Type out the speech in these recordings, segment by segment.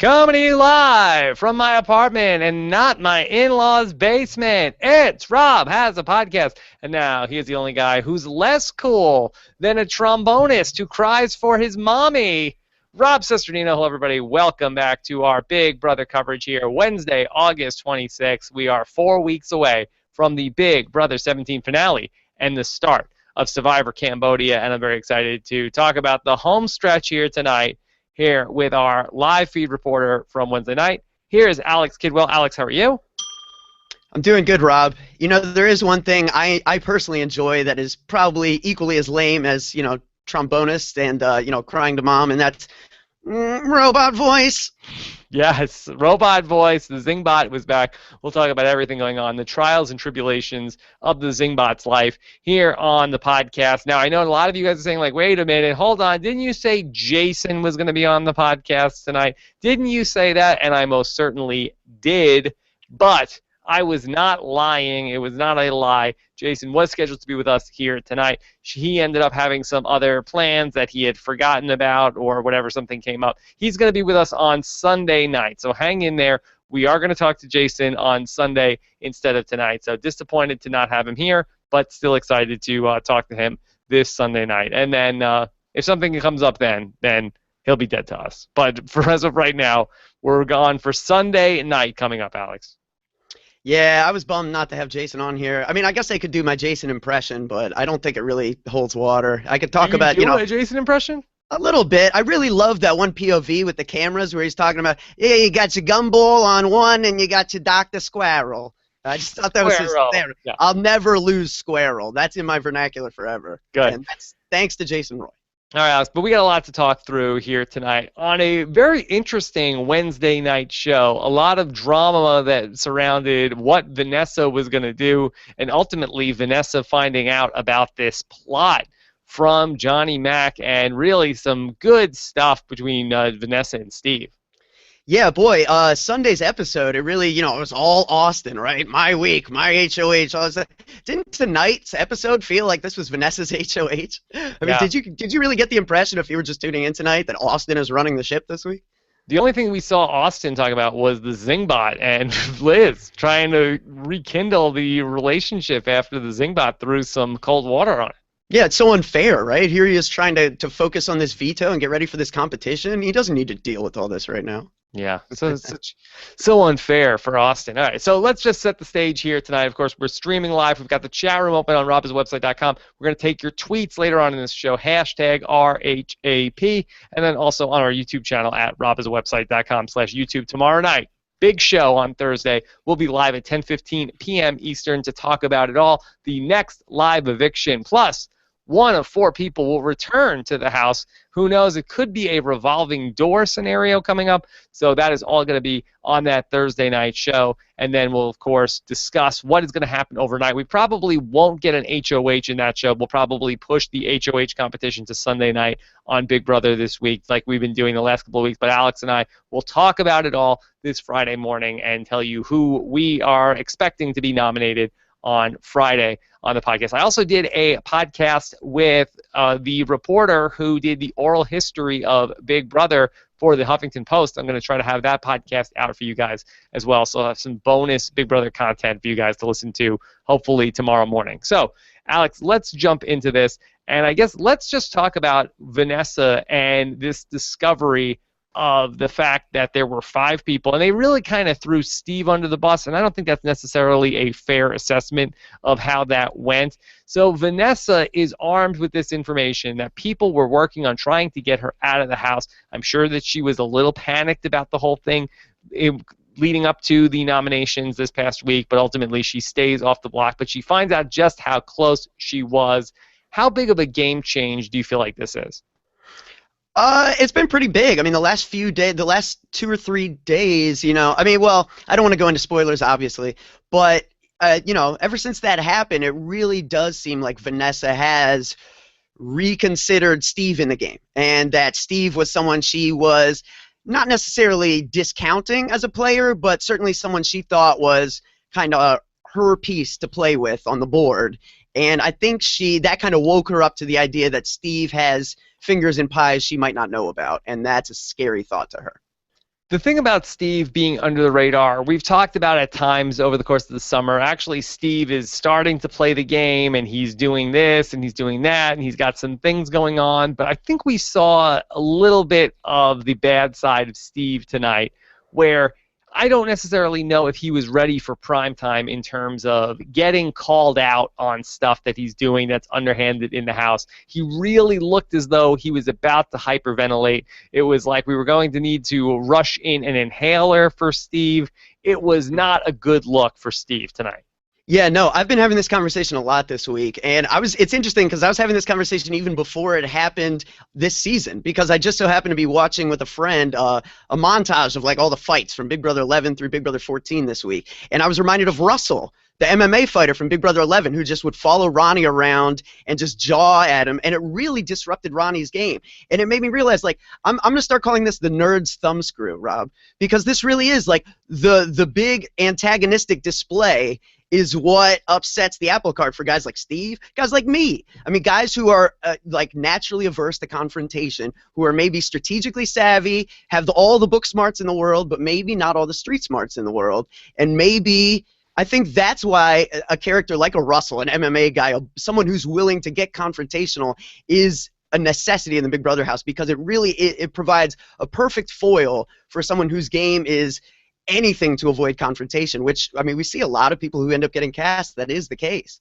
Coming to you live from my apartment and not my in-laws' basement. It's Rob Has a Podcast. And now here's the only guy who's less cool than a trombonist who cries for his mommy. Rob Cesternino. Hello, everybody. Welcome back to our Big Brother coverage here. Wednesday, August 26th. We are 4 weeks away from the Big Brother 17 finale and the start of Survivor Cambodia. And I'm very excited to talk about the home stretch here tonight, here with our live feed reporter from Wednesday night. Here is Alex Kidwell. Alex, how are you? I'm doing good, Rob. You know, there is one thing I personally enjoy that is probably equally as lame as, trombonist and, crying to mom, and that's robot voice. Yes, robot voice. The Zingbot was back. We'll talk about everything going on, the trials and tribulations of the Zingbot's life here on the podcast. Now, I know a lot of you guys are saying, like, wait a minute, hold on. Didn't you say Jason was going to be on the podcast tonight? Didn't you say that? And I most certainly did, but I was not lying. It was not a lie. Jason was scheduled to be with us here tonight. He ended up having some other plans that he had forgotten about or whatever, something came up. He's going to be with us on Sunday night, so hang in there. We are going to talk to Jason on Sunday instead of tonight, so disappointed to not have him here, but still excited to talk to him this Sunday night. And then if something comes up then he'll be dead to us. But for as of right now, we're gone for Sunday night coming up, Alex. Yeah, I was bummed not to have Jason on here. I mean, I guess I could do my Jason impression, but I don't think it really holds water. I could talk about, a Jason impression? A little bit. I really love that one POV with the cameras where he's talking about, yeah, you got your gumball on one and you got your Dr. Squirrel. I just thought that was his thing. Yeah. I'll never lose Squirrel. That's in my vernacular forever. Good. And that's thanks to Jason Roy. All right, Alex, but we got a lot to talk through here tonight on a very interesting Wednesday night show. A lot of drama that surrounded what Vanessa was going to do, and ultimately Vanessa finding out about this plot from Johnny Mac, and really some good stuff between Vanessa and Steve. Yeah, boy, Sunday's episode, it really, it was all Austin, right? My week, my HOH, all that. Didn't tonight's episode feel like this was Vanessa's HOH? I mean, did you really get the impression, if you were just tuning in tonight, that Austin is running the ship this week? The only thing we saw Austin talk about was the Zingbot and Liz trying to rekindle the relationship after the Zingbot threw some cold water on it. Yeah, it's so unfair, right? Here he is trying to focus on this veto and get ready for this competition. He doesn't need to deal with all this right now. Yeah, so unfair for Austin. All right, so let's just set the stage here tonight. Of course, we're streaming live. We've got the chat room open on robhasawebsite.com. We're going to take your tweets later on in this show, hashtag RHAP, and then also on our YouTube channel at robhasawebsite.com/YouTube tomorrow night. Big show on Thursday. We'll be live at 10:15 p.m. Eastern to talk about it all. The next live eviction, plus one of 4 people will return to the house. Who knows? It could be a revolving door scenario coming up. So that is all going to be on that Thursday night show. And then we'll, of course, discuss what is going to happen overnight. We probably won't get an HOH in that show. We'll probably push the HOH competition to Sunday night on Big Brother this week, like we've been doing the last couple of weeks. But Alex and I will talk about it all this Friday morning and tell you who we are expecting to be nominated on Friday on the podcast. I also did a podcast with the reporter who did the oral history of Big Brother for the Huffington Post. I'm going to try to have that podcast out for you guys as well. So I'll have some bonus Big Brother content for you guys to listen to hopefully tomorrow morning. So, Alex, let's jump into this. And I guess let's just talk about Vanessa and this discovery of the fact that there were 5 people, and they really kind of threw Steve under the bus, and I don't think that's necessarily a fair assessment of how that went. So Vanessa is armed with this information that people were working on trying to get her out of the house. I'm sure that she was a little panicked about the whole thing leading up to the nominations this past week, but ultimately she stays off the block, but she finds out just how close she was. How big of a game change do you feel like this is? It's been pretty big. I mean, the last 2 or 3 days, I mean, well, I don't want to go into spoilers, obviously, but, ever since that happened, it really does seem like Vanessa has reconsidered Steve in the game, and that Steve was someone she was not necessarily discounting as a player, but certainly someone she thought was kind of her piece to play with on the board. And I think that kind of woke her up to the idea that Steve has fingers in pies she might not know about, and that's a scary thought to her. The thing about Steve being under the radar, we've talked about at times over the course of the summer. Actually, Steve is starting to play the game, and he's doing this, and he's doing that, and he's got some things going on. But I think we saw a little bit of the bad side of Steve tonight, where I don't necessarily know if he was ready for prime time in terms of getting called out on stuff that he's doing that's underhanded in the house. He really looked as though he was about to hyperventilate. It was like we were going to need to rush in an inhaler for Steve. It was not a good look for Steve tonight. Yeah, no, I've been having this conversation a lot this week, and it's interesting because I was having this conversation even before it happened this season, because I just so happened to be watching with a friend a montage of like all the fights from Big Brother 11 through Big Brother 14 this week, and I was reminded of Russell, the MMA fighter from Big Brother 11, who just would follow Ronnie around and just jaw at him, and it really disrupted Ronnie's game, and it made me realize, like, I'm going to start calling this the nerd's thumbscrew, Rob, because this really is like the big antagonistic display is what upsets the apple cart for guys like Steve, guys like me. I mean, guys who are like naturally averse to confrontation, who are maybe strategically savvy, have all the book smarts in the world, but maybe not all the street smarts in the world. And maybe I think that's why a character like a Russell, an MMA guy, someone who's willing to get confrontational, is a necessity in the Big Brother house, because it provides a perfect foil for someone whose game is anything to avoid confrontation, which, I mean, we see a lot of people who end up getting cast. That is the case.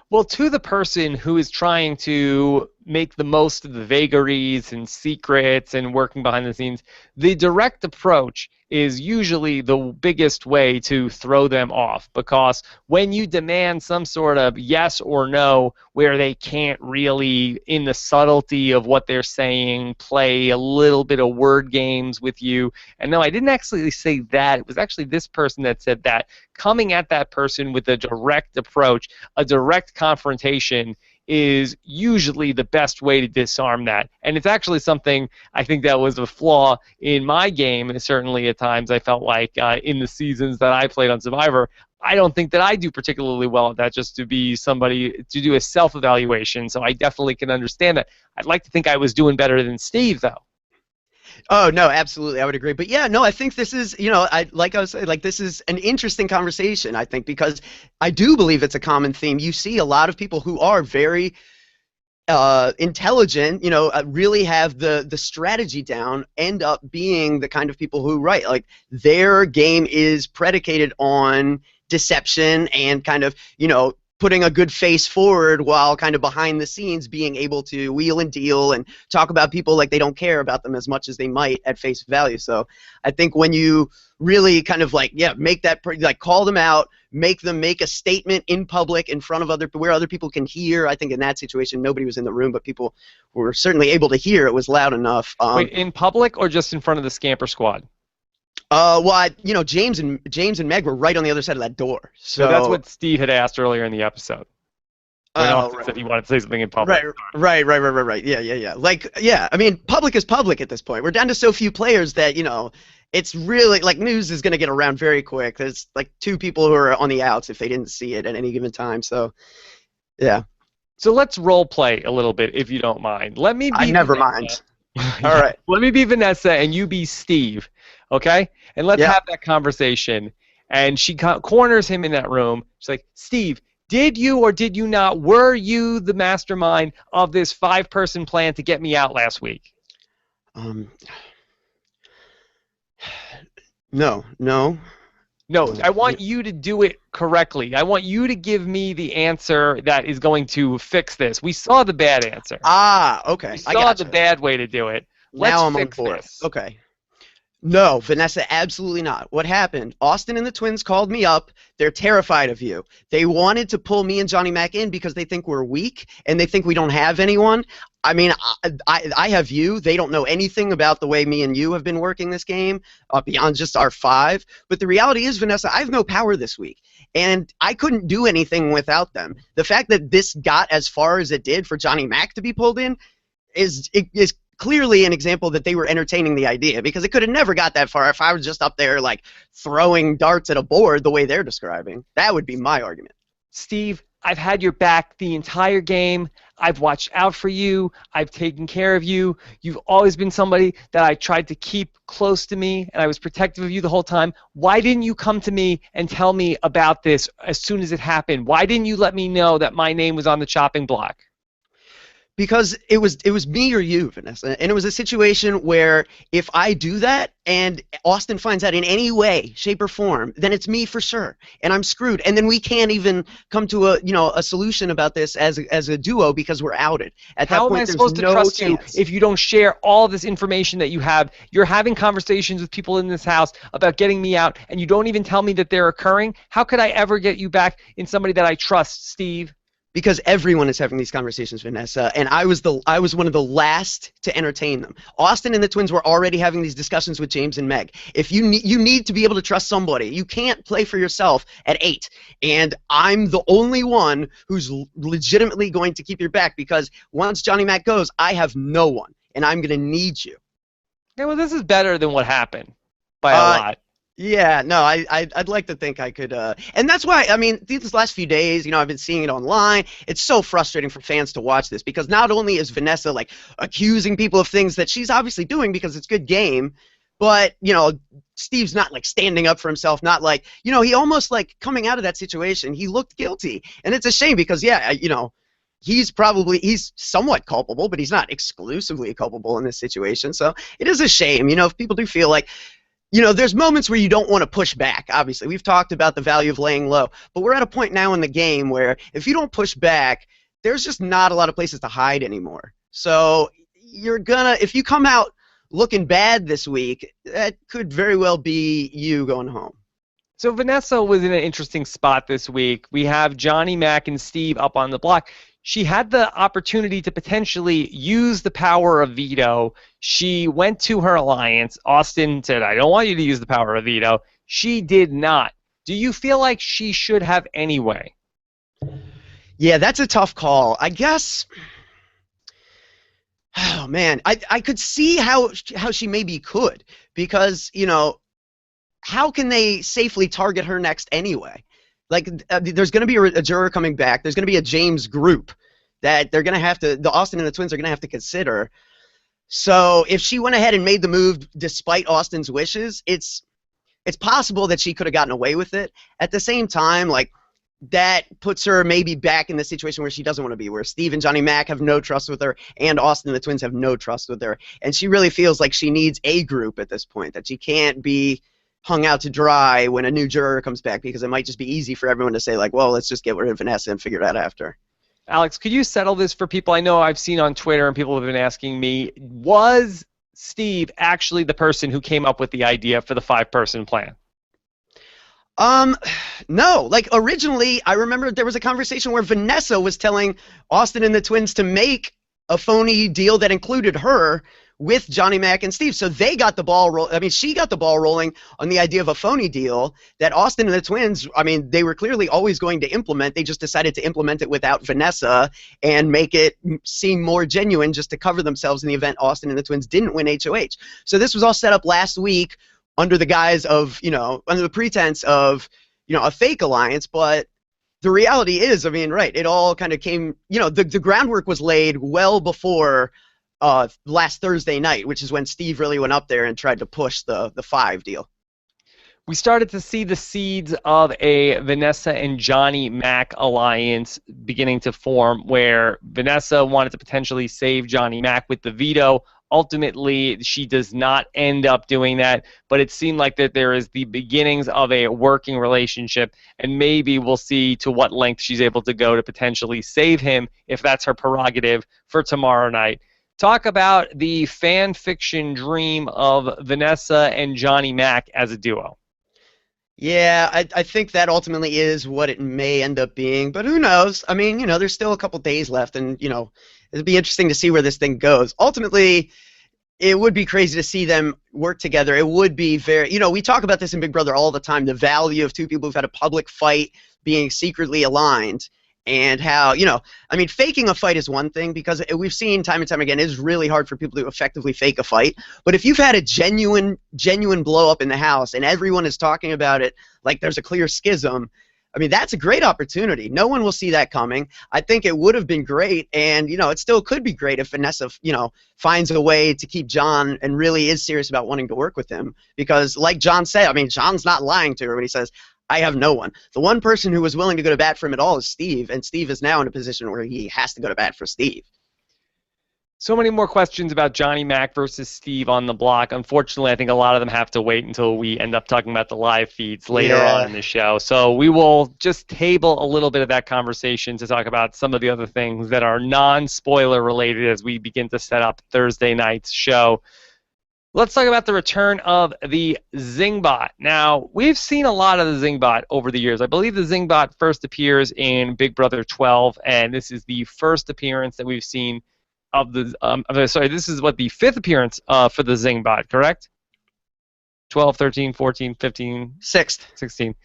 Well, to the person who is trying to make the most of the vagaries and secrets and working behind the scenes, the direct approach is usually the biggest way to throw them off, because when you demand some sort of yes or no where they can't really, in the subtlety of what they're saying, play a little bit of word games with you. And no, I didn't actually say that. It was actually this person that said that. Coming at that person with a direct approach, a direct confrontation, is usually the best way to disarm that. And it's actually something I think that was a flaw in my game, and certainly at times I felt like in the seasons that I played on Survivor, I don't think that I do particularly well at that, just to be somebody to do a self-evaluation. So I definitely can understand that. I'd like to think I was doing better than Steve, though. Oh, no, absolutely, I would agree. But yeah, no, I think this is, you know, this is an interesting conversation, I think, because I do believe it's a common theme. You see a lot of people who are very intelligent, you know, really have the strategy down, end up being the kind of people who, right, like, their game is predicated on deception and kind of, you know, putting a good face forward while kind of behind the scenes being able to wheel and deal and talk about people like they don't care about them as much as they might at face value. So I think when you really kind of like, yeah, make that, like, call them out, make them make a statement in public in front of where other people can hear. I think in that situation, nobody was in the room, but people were certainly able to hear. It was loud enough. Wait, in public or just in front of the Scamper Squad? Well, you know, James and Meg were right on the other side of that door. So that's what Steve had asked earlier in the episode. Right. Said he wanted to say something in public. Right. Yeah. Like, yeah, I mean, public is public at this point. We're down to so few players that, you know, it's really, like, news is going to get around very quick. There's, like, 2 people who are on the outs if they didn't see it at any given time. So, yeah. So let's role play a little bit, if you don't mind. Let me be I never mind. All right. Let me be Vanessa and you be Steve, okay? And let's have that conversation. And she corners him in that room. She's like, Steve, did you or did you not, were you the mastermind of this 5-person plan to get me out last week? No. No, I want you to do it correctly. I want you to give me the answer that is going to fix this. We saw the bad answer. Okay. We saw the bad way to do it. Now I'm fix on board. this. Okay. No, Vanessa, absolutely not. What happened? Austin and the twins called me up. They're terrified of you. They wanted to pull me and Johnny Mac in because they think we're weak and they think we don't have anyone. I mean, I have you. They don't know anything about the way me and you have been working this game beyond just our 5. But the reality is, Vanessa, I have no power this week. And I couldn't do anything without them. The fact that this got as far as it did for Johnny Mac to be pulled in is clearly an example that they were entertaining the idea, because it could have never got that far if I was just up there, like, throwing darts at a board the way they're describing. That would be my argument. Steve, I've had your back the entire game. I've watched out for you. I've taken care of you. You've always been somebody that I tried to keep close to me, and I was protective of you the whole time. Why didn't you come to me and tell me about this as soon as it happened? Why didn't you let me know that my name was on the chopping block? Because it was me or you, Vanessa, and it was a situation where if I do that and Austin finds out in any way, shape, or form, then it's me for sure, and I'm screwed. And then we can't even come to a solution about this as a duo because we're outed. At that How am point, I there's supposed to no trust you chance. if you don't share all this information that you have? You're having conversations with people in this house about getting me out, and you don't even tell me that they're occurring? How could I ever get you back in somebody that I trust, Steve? Because everyone is having these conversations, Vanessa, and I was one of the last to entertain them. Austin and the twins were already having these discussions with James and Meg. If you need to be able to trust somebody. You can't play for yourself at 8. And I'm the only one who's legitimately going to keep your back, because once Johnny Mac goes, I have no one, and I'm going to need you. Yeah, well, this is better than what happened by a lot. Yeah, no, I'd like to think I could, and that's why, I mean, these last few days, I've been seeing it online. It's so frustrating for fans to watch this, because not only is Vanessa, like, accusing people of things that she's obviously doing because it's good game, but, Steve's not, like, standing up for himself, not like, he almost, like, coming out of that situation, he looked guilty, and it's a shame because, yeah, he's somewhat culpable, but he's not exclusively culpable in this situation, so it is a shame, if people do feel like, there's moments where you don't want to push back, obviously. We've talked about the value of laying low, but we're at a point now in the game where if you don't push back, there's just not a lot of places to hide anymore. So if you come out looking bad this week, that could very well be you going home. So Vanessa was in an interesting spot this week. We have Johnny Mac and Steve up on the block. She had the opportunity to potentially use the power of veto. She went to her alliance. Austin said, I don't want you to use the power of veto. She did not. Do you feel like she should have anyway? Yeah, that's a tough call. I guess, oh man, I could see how she maybe could, because, how can they safely target her next anyway? Like, there's going to be a juror coming back. There's going to be a James group that they're going to have to, the Austin and the twins are going to have to consider. So if she went ahead and made the move despite Austin's wishes, it's possible that she could have gotten away with it. At the same time, like, that puts her maybe back in the situation where she doesn't want to be, where Steve and Johnny Mac have no trust with her, and Austin and the twins have no trust with her. And she really feels like she needs a group at this point, that she can't be hung out to dry when a new juror comes back, because it might just be easy for everyone to say, like, well, let's just get rid of Vanessa and figure it out after. Alex, could you settle this for people? I know I've seen on Twitter and people have been asking me, was Steve actually the person who came up with the idea for the 5-person plan? No. Like, originally, I remember there was a conversation where Vanessa was telling Austin and the twins to make a phony deal that included her with Johnny Mac and Steve. So they got the ball rolling. I mean, she got the ball rolling on the idea of a phony deal that Austin and the twins, I mean, they were clearly always going to implement. They just decided to implement it without Vanessa and make it seem more genuine, just to cover themselves in the event Austin and the twins didn't win HOH. So this was all set up last week under the guise of, under the pretense of, a fake alliance. But the reality is, I mean, right, it all kind of came, the groundwork was laid well before last Thursday night, which is when Steve really went up there and tried to push the 5 deal. We started to see the seeds of a Vanessa and Johnny Mac alliance beginning to form, where Vanessa wanted to potentially save Johnny Mac with the veto. Ultimately, she does not end up doing that, but it seemed like that there is the beginnings of a working relationship, and maybe we'll see to what length she's able to go to potentially save him, if that's her prerogative, for tomorrow night. Talk about the fan fiction dream of Vanessa and Johnny Mac as a duo. Yeah, I think that ultimately is what it may end up being, but who knows? I mean, there's still a couple days left, and, it'd be interesting to see where this thing goes. Ultimately, it would be crazy to see them work together. It would be very, we talk about this in Big Brother all the time, the value of 2 people who've had a public fight being secretly aligned. And how, I mean, faking a fight is one thing, because we've seen time and time again, it's really hard for people to effectively fake a fight. But if you've had a genuine blow up in the house and everyone is talking about it like there's a clear schism, I mean, that's a great opportunity. No one will see that coming. I think it would have been great, and it still could be great if Vanessa, finds a way to keep John and really is serious about wanting to work with him. Because, like John said, I mean, John's not lying to her when he says, "I have no one." The one person who was willing to go to bat for him at all is Steve, and Steve is now in a position where he has to go to bat for Steve. So many more questions about Johnny Mac versus Steve on the block. Unfortunately, I think a lot of them have to wait until we end up talking about the live feeds later on in the show. So we will just table a little bit of that conversation to talk about some of the other things that are non-spoiler related as we begin to set up Thursday night's show. Let's talk about the return of the Zingbot. Now, we've seen a lot of the Zingbot over the years. I believe the Zingbot first appears in Big Brother 12, and this is the first appearance that we've seen of the this is what the 5th appearance for the Zingbot, correct? 12, 13, 14, 15, 6th, 16,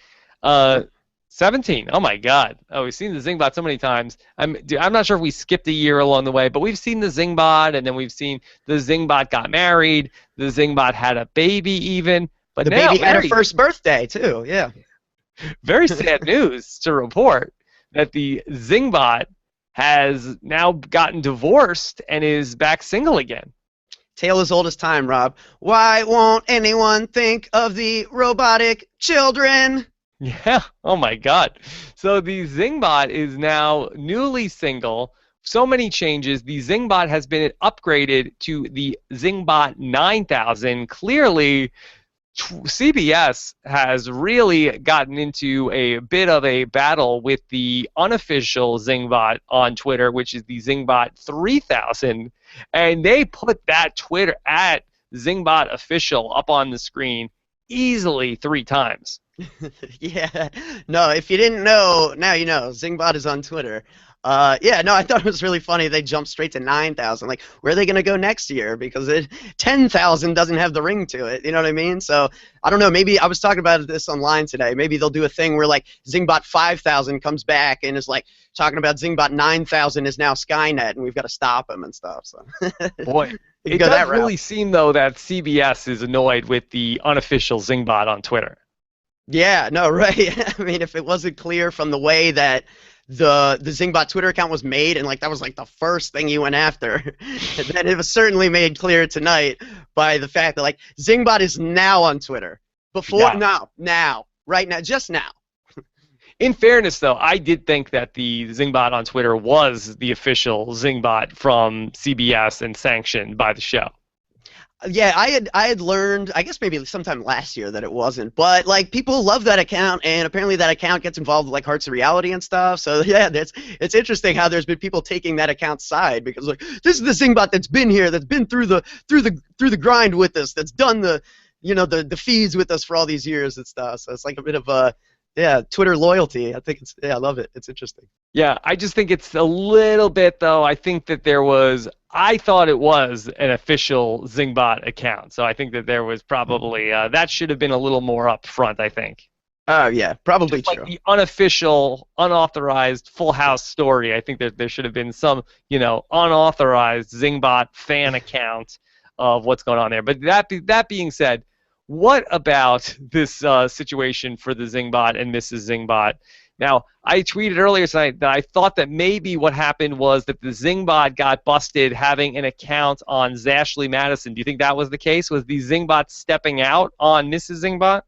17. Oh my God! Oh, we've seen the Zingbot so many times. I'm not sure if we skipped a year along the way, but we've seen the Zingbot, and then we've seen the Zingbot got married. The Zingbot had a baby, even. But the baby had her first birthday too. Yeah. Very sad news to report that the Zingbot has now gotten divorced and is back single again. Tale as old as time, Rob. Why won't anyone think of the robotic children? Yeah, oh my God. So the Zingbot is now newly single. So many changes. The Zingbot has been upgraded to the Zingbot 9000. Clearly, CBS has really gotten into a bit of a battle with the unofficial Zingbot on Twitter, which is the Zingbot 3000, and they put that Twitter at Zingbot official up on the screen easily 3 times. Yeah, no, if you didn't know, now you know. Zingbot is on Twitter. Yeah, no, I thought it was really funny they jumped straight to 9,000. Like, where are they going to go next year? Because 10,000 doesn't have the ring to it. You know what I mean? So, I don't know. Maybe I was talking about this online today. Maybe they'll do a thing where, like, Zingbot 5,000 comes back and is, like, talking about Zingbot 9,000 is now Skynet and we've got to stop him and stuff. So. Boy, it does really seem, though, that CBS is annoyed with the unofficial Zingbot on Twitter. Yeah, no, right. I mean, if it wasn't clear from the way that the Zingbot Twitter account was made, and like that was like the first thing you went after, and then it was certainly made clear tonight by the fact that like Zingbot is now on Twitter. Before, yeah. now, right now, just now. In fairness, though, I did think that the Zingbot on Twitter was the official Zingbot from CBS and sanctioned by the show. Yeah, I had learned, I guess maybe sometime last year, that it wasn't. But like people love that account, and apparently that account gets involved with like Hearts of Reality and stuff. So yeah, it's interesting how there's been people taking that account's side because like this is the Zingbot that's been here, that's been through the grind with us, that's done the the feeds with us for all these years and stuff. So it's like a bit of a Twitter loyalty. I think I love it. It's interesting. Yeah, I just think it's a little bit, though. I think that I thought it was an official Zingbot account. So I think that there was probably, that should have been a little more upfront, I think. Oh, yeah, probably just true. Like the unofficial, unauthorized Full House story, I think that there should have been some, unauthorized Zingbot fan account of what's going on there. But that being said, what about this situation for the Zingbot and Mrs. Zingbot? Now, I tweeted earlier tonight that I thought that maybe what happened was that the Zingbot got busted having an account on Zashley Madison. Do you think that was the case? Was the Zingbot stepping out on Mrs. Zingbot?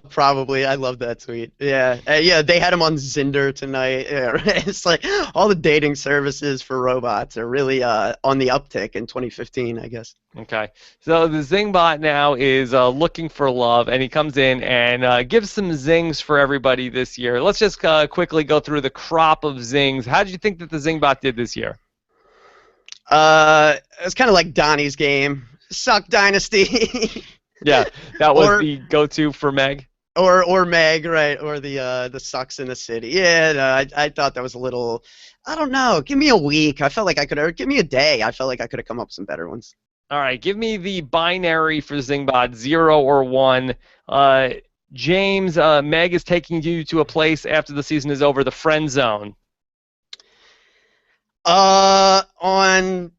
Probably. I love that tweet. Yeah, yeah. They had him on Zinder tonight. Yeah, right? It's like all the dating services for robots are really on the uptick in 2015, I guess. Okay, so the Zingbot now is looking for love, and he comes in and gives some zings for everybody this year. Let's just quickly go through the crop of zings. How did you think that the Zingbot did this year? It was kind of like Donnie's game, Suck Dynasty. Yeah, that was the go-to for Meg. Or Meg, right? Or the sucks in the city. Yeah, no, I thought that was a little. I don't know. Give me a week. I felt like I could. Or give me a day. I felt like I could have come up with some better ones. All right, give me the binary for Zingbot, 0 or 1. James, Meg is taking you to a place after the season is over, the friend zone. On.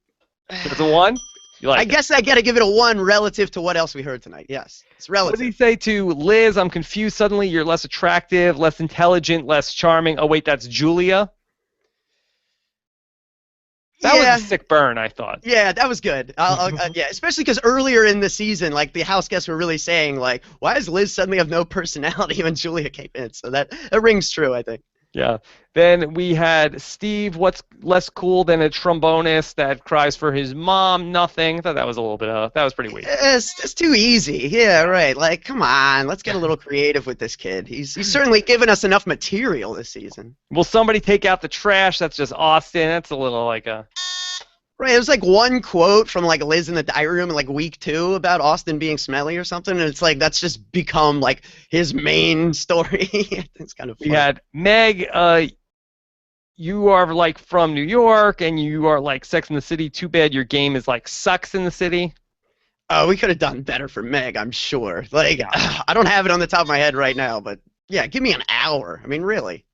That's a 1? You like I it. guess I gotta give it a 1 relative to what else we heard tonight. Yes, it's What did he relative. say to Liz? I'm confused suddenly. You're less attractive, less intelligent, less charming. Oh, wait, that's Julia? That was a Yeah, sick burn, I thought. yeah, that was good. Yeah, especially because earlier in the season, like the house guests were really saying, like, why does Liz suddenly have no personality when Julia came in? So that rings true, I think. Yeah. Then we had Steve, what's less cool than a trombonist that cries for his mom? Nothing. I thought that was a little bit that was pretty weak. It's too easy. Yeah, right. Like, come on, let's get a little creative with this kid. He's certainly given us enough material this season. Will somebody take out the trash? That's just Austin. That's a little like a... Right, it was like one quote from like Liz in the diary room in like week 2 about Austin being smelly or something, and it's like that's just become like his main story. It's kind of funny. We had Meg, you are like from New York and you are like Sex in the City. Too bad your game is like sucks in the city. Oh, we could have done better for Meg, I'm sure. Like, I don't have it on the top of my head right now, but yeah, give me an hour. I mean, really.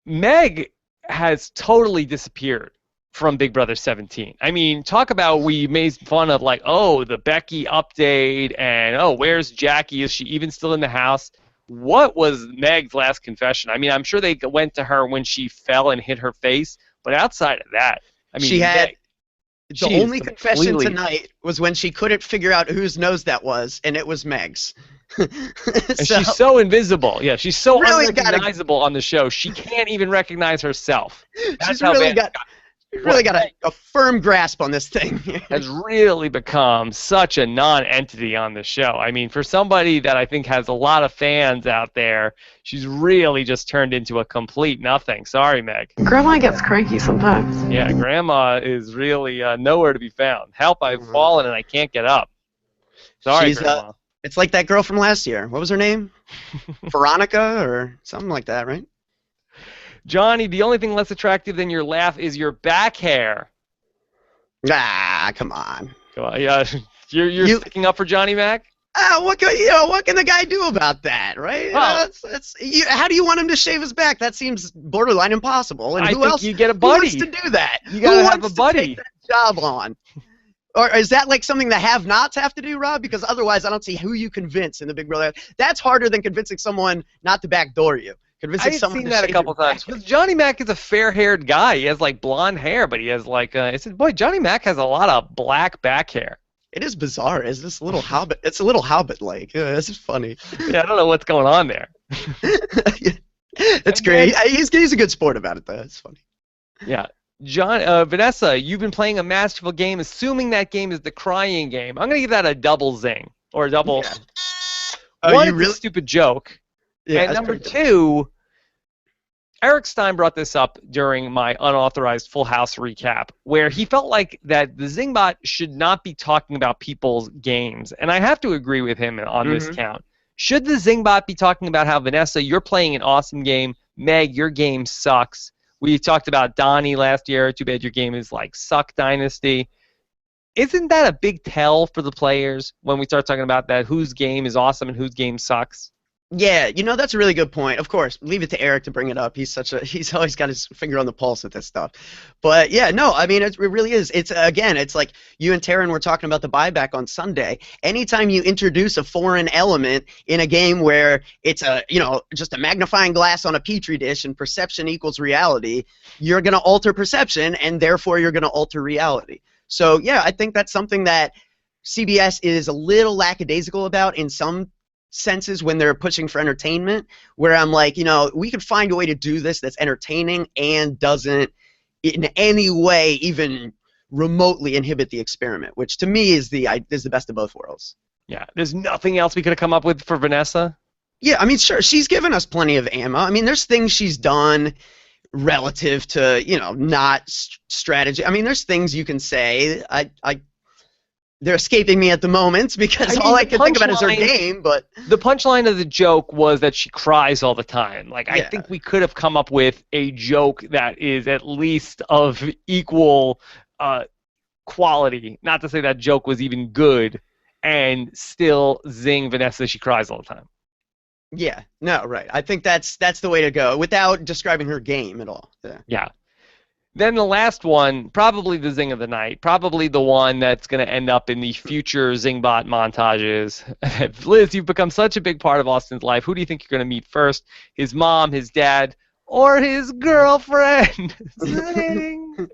Meg has totally disappeared from Big Brother 17. I mean, talk about we made fun of like, oh, the Becky update and oh, where's Jackie? Is she even still in the house? What was Meg's last confession? I mean, I'm sure they went to her when she fell and hit her face, but outside of that, I mean, She had Meg, the she is only confession completely... tonight was when she couldn't figure out whose nose that was, and it was Meg's. And she's so invisible. Yeah, she's so really unrecognizable on the show. She can't even recognize herself. That's she's how really bad got a firm grasp on this thing. has really become such a non-entity on the show. I mean, for somebody that I think has a lot of fans out there, she's really just turned into a complete nothing. Sorry, Meg. Grandma gets cranky sometimes. Yeah, Grandma is really nowhere to be found. Help, I've fallen and I can't get up. Sorry, She's, Grandma. It's like that girl from last year. What was her name? Veronica or something like that, right? Johnny, the only thing less attractive than your laugh is your back hair. Ah, come on. Come on, yeah, you're sticking up for Johnny Mac? What can the guy do about that, right? Well, how do you want him to shave his back? That seems borderline impossible. And I who think else? you get a Who buddy. wants to do that? You gotta who have wants a buddy. To take that job on? Or is that like something the have-nots have to do, Rob? Because otherwise, I don't see who you convince in the Big Brother. That's harder than convincing someone not to backdoor you. Convincing I've someone seen to that a shave couple your back. times. Because Johnny Mac is a fair-haired guy. He has like blonde hair, but he has like I said, boy, Johnny Mac has a lot of black back hair. It is bizarre. Is this a little Hobbit? It's a little Hobbit-like. Yeah, this is funny. Yeah, I don't know what's going on there. It's great. He's a good sport about it, though. It's funny. Yeah. Vanessa, you've been playing a masterful game, assuming that game is the crying game. I'm going to give that a double zing. Or a double... Yeah. One, you it's really? a stupid joke. Yeah, And that's number pretty good. two, Eric Stein brought this up during my unauthorized Full House recap, where he felt like that the Zingbot should not be talking about people's games. And I have to agree with him on this count. Should the Zingbot be talking about how, Vanessa, you're playing an awesome game, Meg, your game sucks. We talked about Donnie last year. Too bad your game is like Suck Dynasty. Isn't that a big tell for the players when we start talking about that, whose game is awesome and whose game sucks? Yeah, that's a really good point. Of course, leave it to Eric to bring it up. He's always got his finger on the pulse with this stuff. But yeah, no, I mean it really is. It's like you and Taryn were talking about the buyback on Sunday. Anytime you introduce a foreign element in a game where it's just a magnifying glass on a petri dish and perception equals reality, you're going to alter perception and therefore you're going to alter reality. So yeah, I think that's something that CBS is a little lackadaisical about in some senses when they're pushing for entertainment, where I'm like, we could find a way to do this that's entertaining and doesn't in any way even remotely inhibit the experiment, which to me is the best of both worlds. Yeah, there's nothing else we could have come up with for Vanessa? Yeah, I mean, sure, she's given us plenty of ammo. I mean, there's things she's done relative to, not strategy. I mean, there's things you can say. They're escaping me at the moment because all I can think about is her game, but... The punchline of the joke was that she cries all the time. Like, I think we could have come up with a joke that is at least of equal quality. Not to say that joke was even good, and still zing Vanessa, she cries all the time. Yeah, no, right. I think that's the way to go without describing her game at all. Yeah. Then the last one, probably the zing of the night, probably the one that's going to end up in the future Zingbot montages. Liz, you've become such a big part of Austin's life. Who do you think you're going to meet first? His mom, his dad, or his girlfriend? Zing!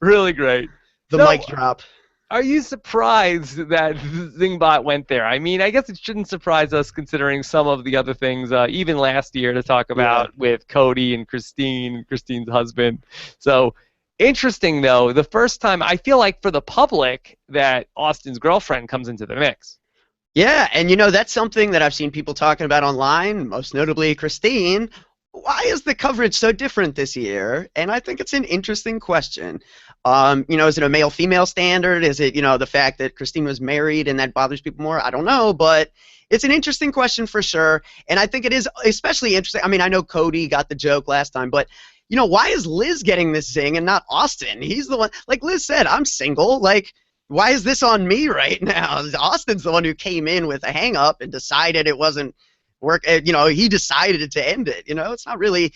Really great. The So, mic drop. are you surprised that Zingbot went there? I mean, I guess it shouldn't surprise us considering some of the other things, even last year to talk about with Cody and Christine's husband. So interesting, though, the first time I feel like for the public that Austin's girlfriend comes into the mix. Yeah, and you know, that's something that I've seen people talking about online, most notably Christine. Why is the coverage so different this year? And I think it's an interesting question. You know, is it a male-female standard? Is it, you know, the fact that Christine was married and that bothers people more? I don't know, but it's an interesting question for sure. And I think it is especially interesting. I mean, I know Cody got the joke last time, but, you know, why is Liz getting this zing and not Austin? He's the one, like Liz said, I'm single. Like, why is this on me right now? Austin's the one who came in with a hang-up and decided it wasn't work. You know, he decided to end it. You know, it's not really.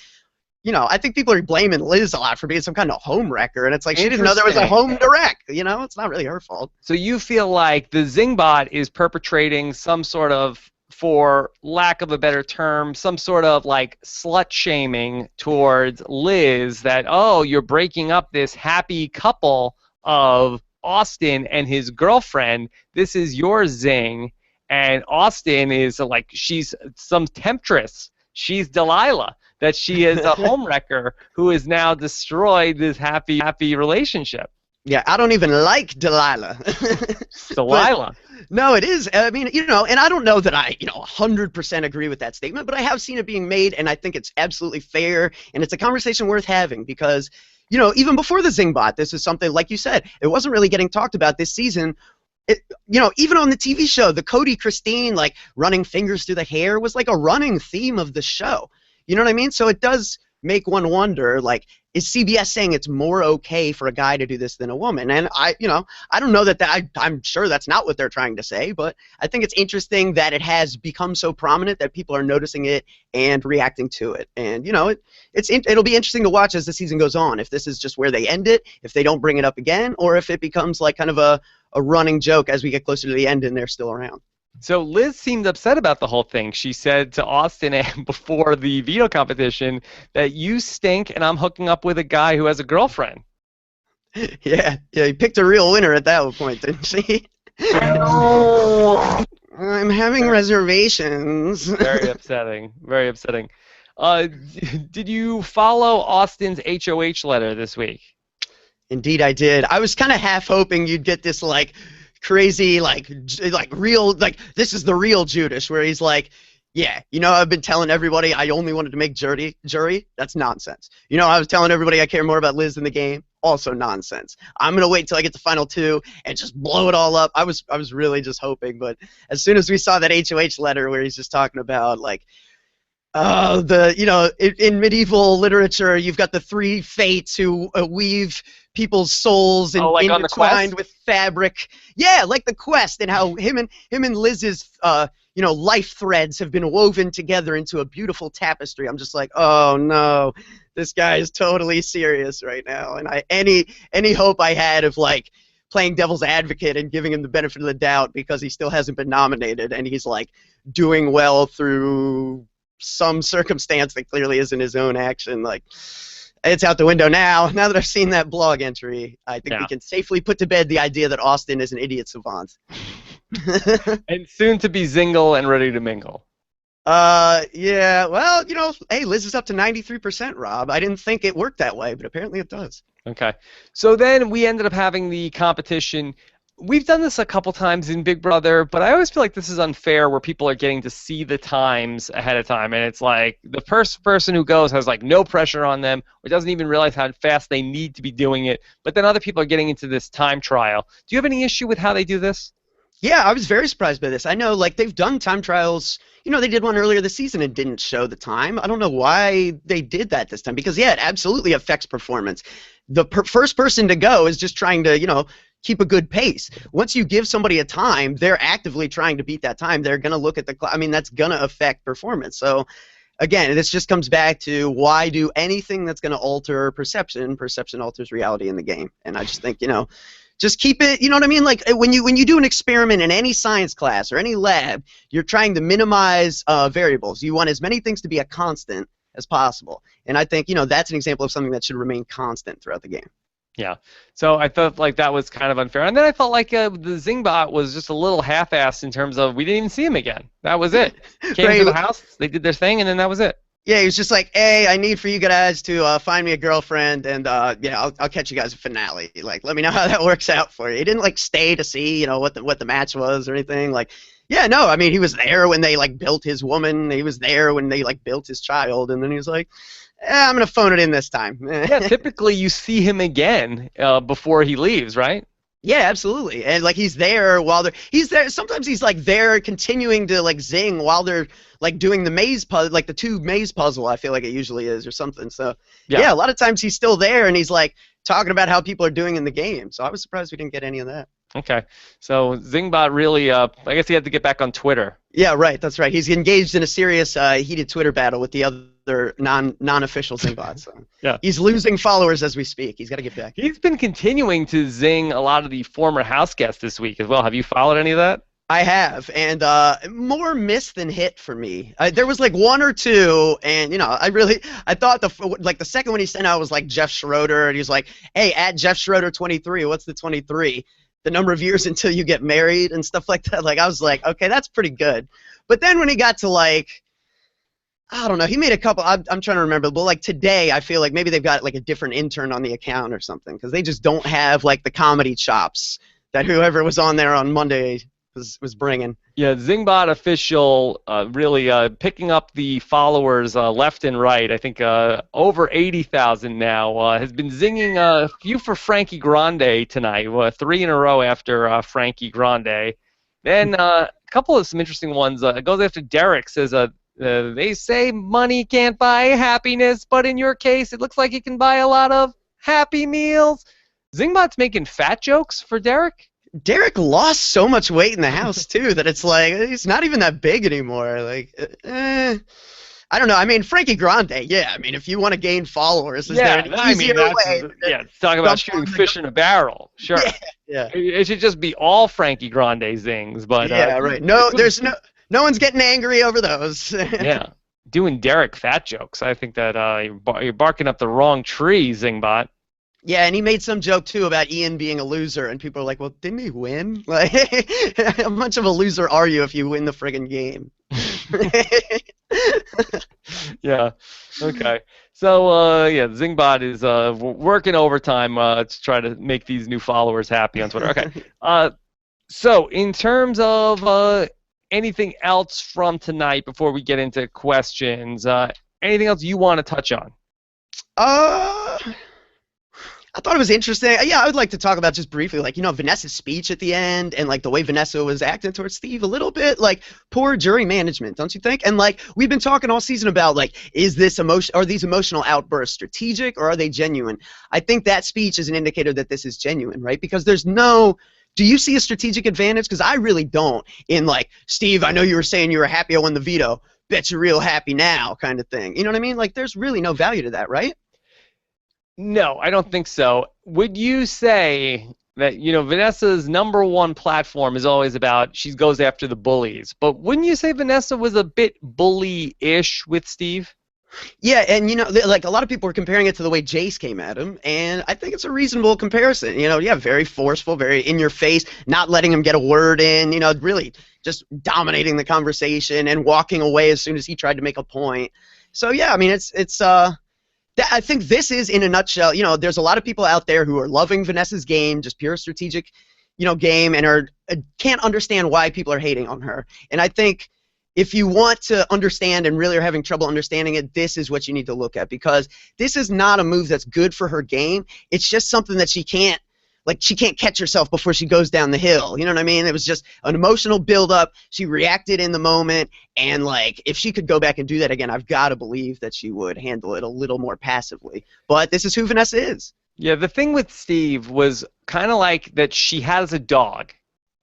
You know, I think people are blaming Liz a lot for being some kind of home wrecker, and it's like she didn't know there was a home to wreck. You know, it's not really her fault. So you feel like the Zingbot is perpetrating some sort of, for lack of a better term, some sort of like slut shaming towards Liz that, oh, you're breaking up this happy couple of Austin and his girlfriend. This is your zing. And Austin is like, she's some temptress. She's Delilah. That she is a homewrecker who has now destroyed this happy relationship. Yeah, I don't even like Delilah. Delilah. But, no, it is. I mean, you know, and I don't know that I, you know, 100% agree with that statement, but I have seen it being made, and I think it's absolutely fair, and it's a conversation worth having because, you know, even before the Zingbot, this is something, like you said, it wasn't really getting talked about this season. You know, even on the TV show, the Cody Christine, like, running fingers through the hair was like a running theme of the show. You know what I mean? So it does make one wonder, like, is CBS saying it's more okay for a guy to do this than a woman? And you know, I don't know I'm sure that's not what they're trying to say, but I think it's interesting that it has become so prominent that people are noticing it and reacting to it. And, you know, it'll be interesting to watch as the season goes on, if this is just where they end it, if they don't bring it up again, or if it becomes like kind of a running joke as we get closer to the end and they're still around. So Liz seemed upset about the whole thing. She said to Austin before the veto competition that you stink and I'm hooking up with a guy who has a girlfriend. Yeah, he picked a real winner at that point, didn't she? Oh. I'm having reservations. Very upsetting. Very upsetting. Did you follow Austin's HOH letter this week? Indeed, I did. I was kind of half hoping you'd get this, like, crazy, like real, like, this is the real Judas, where he's like, yeah, you know, I've been telling everybody I only wanted to make jury. That's nonsense. You know, I was telling everybody I care more about Liz than the game. Also nonsense. I'm going to wait till I get the final two and just blow it all up. I was really just hoping, but as soon as we saw that HOH letter where he's just talking about, like, you know, in medieval literature, you've got the three fates who weave people's souls and like intertwined with fabric. Yeah, like the quest, and how him and Liz's you know, life threads have been woven together into a beautiful tapestry. I'm just like, oh no, this guy is totally serious right now. And any hope I had of, like, playing devil's advocate and giving him the benefit of the doubt because he still hasn't been nominated and he's, like, doing well through some circumstance that clearly isn't his own action, like, it's out the window now. Now that I've seen that blog entry, I think we can safely put to bed the idea that Austin is an idiot savant. And soon to be zingle and ready to mingle. Yeah, well, you know, hey, Liz is up to 93%, Rob. I didn't think it worked that way, but apparently it does. Okay. So then we ended up having the competition. We've done this a couple times in Big Brother, but I always feel like this is unfair where people are getting to see the times ahead of time, and it's like the first person who goes has, like, no pressure on them or doesn't even realize how fast they need to be doing it, but then other people are getting into this time trial. Do you have any issue with how they do this? Yeah, I was very surprised by this. I know, like, they've done time trials. You know, they did one earlier this season and didn't show the time. I don't know why they did that this time because, yeah, it absolutely affects performance. The first person to go is just trying to, you know, keep a good pace. Once you give somebody a time, they're actively trying to beat that time. They're going to look at the clock. I mean, that's going to affect performance. So again, this just comes back to why do anything that's going to alter perception? Perception alters reality in the game. And I just think, just keep it, you know what I mean? Like when you do an experiment in any science class or any lab, you're trying to minimize variables. You want as many things to be a constant as possible. And I think, that's an example of something that should remain constant throughout the game. Yeah. So I felt like that was kind of unfair. And then I felt like the Zingbot was just a little half-assed in terms of we didn't even see him again. That was it. Came Right. to the house, they did their thing, and then that was it. Yeah, he was just like, hey, I need for you guys to find me a girlfriend, and yeah, I'll catch you guys a finale. Like, let me know how that works out for you. He didn't like stay to see, what the match was or anything. Like, yeah, no, I mean, he was there when they like built his woman. He was there when they like built his child, and then he was like, I'm gonna phone it in this time. Yeah, typically you see him again before he leaves, right? Yeah, absolutely. And like he's there while he's there. Sometimes he's like there continuing to like zing while they're like doing the maze puzzle, like the 2 maze puzzle. I feel like it usually is or something. So yeah, a lot of times he's still there and he's like talking about how people are doing in the game. So I was surprised we didn't get any of that. Okay, so Zingbot really, I guess he had to get back on Twitter. Yeah, right. That's right. He's engaged in a serious, heated Twitter battle with the other non-official Zingbots. So. Yeah. He's losing followers as we speak. He's got to get back. He's been continuing to zing a lot of the former house guests this week as well. Have you followed any of that? I have, and more miss than hit for me. There was like 1 or 2, and I thought the second one he sent out was like Jeff Schroeder, and he was like, "Hey, at Jeff Schroeder 23, what's the 23? The number of years until you get married and stuff like that." Like I was like, okay, that's pretty good. But then when he got to like, I don't know, he made a couple. I'm trying to remember, but like today, I feel like maybe they've got like a different intern on the account or something because they just don't have like the comedy chops that whoever was on there on Monday was bringing. Yeah, Zingbot official really picking up the followers left and right. I think over 80,000 now. Has been zinging a few for Frankie Grande tonight. 3 in a row after Frankie Grande. Then a couple of some interesting ones. It goes after Derek. Says they say money can't buy happiness, but in your case, it looks like it can buy a lot of Happy Meals. Zingbot's making fat jokes for Derek. Derek lost so much weight in the house too that it's like he's not even that big anymore. Like, I don't know. I mean, Frankie Grande. Yeah, I mean, if you want to gain followers, is there an easier way? Yeah, talking about shooting fish in a barrel. Sure. Yeah. It should just be all Frankie Grande zings, but yeah, right. No, there's no one's getting angry over those. Yeah, doing Derek fat jokes. I think that you're barking up the wrong tree, Zingbot. Yeah, and he made some joke too about Ian being a loser, and people are like, "Well, didn't he win? Like, how much of a loser are you if you win the friggin' game?" Yeah. Okay. So yeah, Zingbot is working overtime to try to make these new followers happy on Twitter. Okay. So in terms of anything else from tonight before we get into questions, anything else you want to touch on? I thought it was interesting. Yeah, I would like to talk about just briefly, like, Vanessa's speech at the end and, like, the way Vanessa was acting towards Steve a little bit, like, poor jury management, don't you think? And, like, we've been talking all season about, like, are these emotional outbursts strategic or are they genuine? I think that speech is an indicator that this is genuine, right? Because do you see a strategic advantage? Because I really don't in, like, Steve, I know you were saying you were happy I won the veto. Bet you're real happy now kind of thing. You know what I mean? Like, there's really no value to that, right? No, I don't think so. Would you say that, Vanessa's #1 platform is always about she goes after the bullies, but wouldn't you say Vanessa was a bit bully-ish with Steve? Yeah, and like a lot of people were comparing it to the way Jace came at him, and I think it's a reasonable comparison. Very forceful, very in your face, not letting him get a word in, really just dominating the conversation and walking away as soon as he tried to make a point. So yeah, I mean I think this is, in a nutshell, there's a lot of people out there who are loving Vanessa's game, just pure strategic, game, and can't understand why people are hating on her. And I think if you want to understand and really are having trouble understanding it, this is what you need to look at, because this is not a move that's good for her game. It's just something that she can't catch herself before she goes down the hill. You know what I mean? It was just an emotional buildup. She reacted in the moment, and like if she could go back and do that again, I've got to believe that she would handle it a little more passively. But this is who Vanessa is. Yeah, the thing with Steve was kind of like that she has a dog,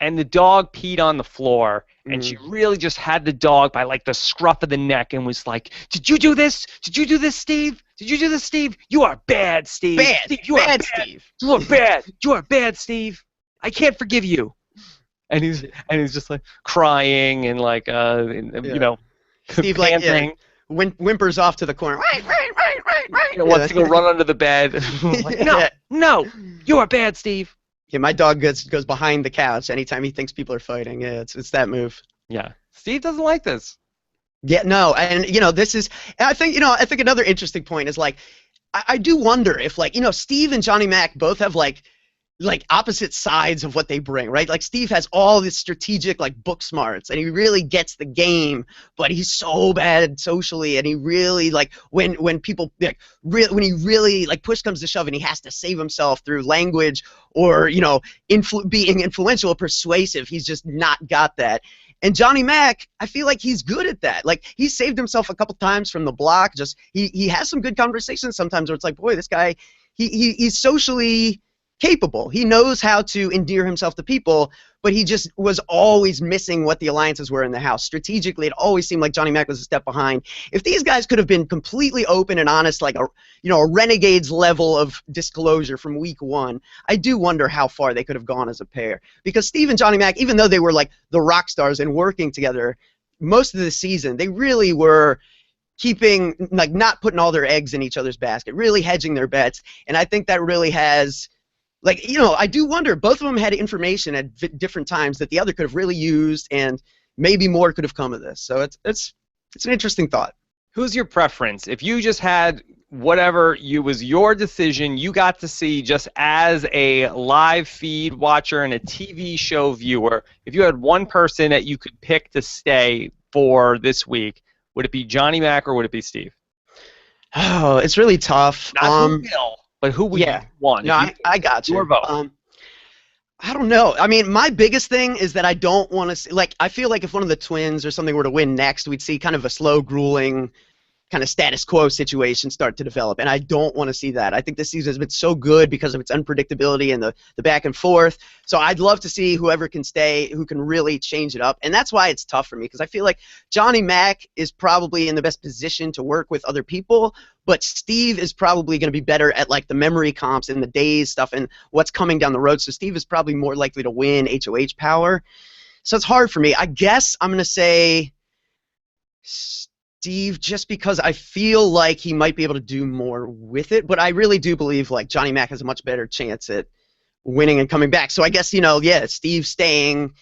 and the dog peed on the floor, and she really just had the dog by like the scruff of the neck and was like, "Did you do this? Did you do this, Steve? Did you do this, Steve? You are bad, Steve. Bad. Steve, you are bad. Steve. You are bad. You are bad, Steve. I can't forgive you." And he's just like crying and like you know, Steve panting. Like whimpers off to the corner. Right. Wants to go run under the bed. Like, no, you are bad, Steve. Yeah, my dog goes behind the couch anytime he thinks people are fighting. Yeah, it's that move. Yeah, Steve doesn't like this. Yeah, no, and this is. I think another interesting point is like, I do wonder if like Steve and Johnny Mac both have like opposite sides of what they bring, right? Like Steve has all this strategic like book smarts, and he really gets the game, but he's so bad socially, and he really like when people like when he really like push comes to shove, and he has to save himself through language or being influential or persuasive, he's just not got that. And Johnny Mac, I feel like he's good at that. Like he saved himself a couple times from the block. Just he has some good conversations sometimes where it's like, boy, this guy he's socially capable. He knows how to endear himself to people, but he just was always missing what the alliances were in the house. Strategically, it always seemed like Johnny Mac was a step behind. If these guys could have been completely open and honest, like a Renegades level of disclosure from week 1, I do wonder how far they could have gone as a pair. Because Steve and Johnny Mac, even though they were like the rock stars and working together most of the season, they really were keeping like not putting all their eggs in each other's basket, really hedging their bets. And I think that really has. Like, I do wonder, both of them had information at different times that the other could have really used, and maybe more could have come of this. So it's an interesting thought. Who's your preference? If you just had whatever was your decision, you got to see just as a live feed watcher and a TV show viewer, if you had one person that you could pick to stay for this week, would it be Johnny Mac or would it be Steve? Oh, it's really tough. Not who will. But who would you want? No, I got you. Your vote. I don't know. I mean, my biggest thing is that I don't want to see. Like, I feel like if one of the twins or something were to win next, we'd see kind of a slow, grueling, kind of status quo situation start to develop, and I don't want to see that. I think this season has been so good because of its unpredictability and the back and forth. So I'd love to see whoever can stay, who can really change it up, and that's why it's tough for me because I feel like Johnny Mac is probably in the best position to work with other people, but Steve is probably going to be better at like the memory comps and the days stuff and what's coming down the road. So Steve is probably more likely to win HOH power. So it's hard for me. I guess I'm going to say Steve, just because I feel like he might be able to do more with it, but I really do believe like Johnny Mac has a much better chance at winning and coming back. So I guess, Steve staying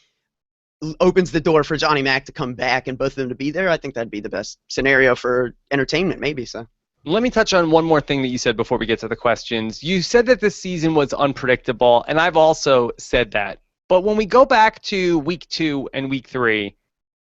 opens the door for Johnny Mac to come back and both of them to be there. I think that'd be the best scenario for entertainment, maybe. So let me touch on one more thing that you said before we get to the questions. You said that this season was unpredictable, and I've also said that. But when we go back to week 2 and week 3,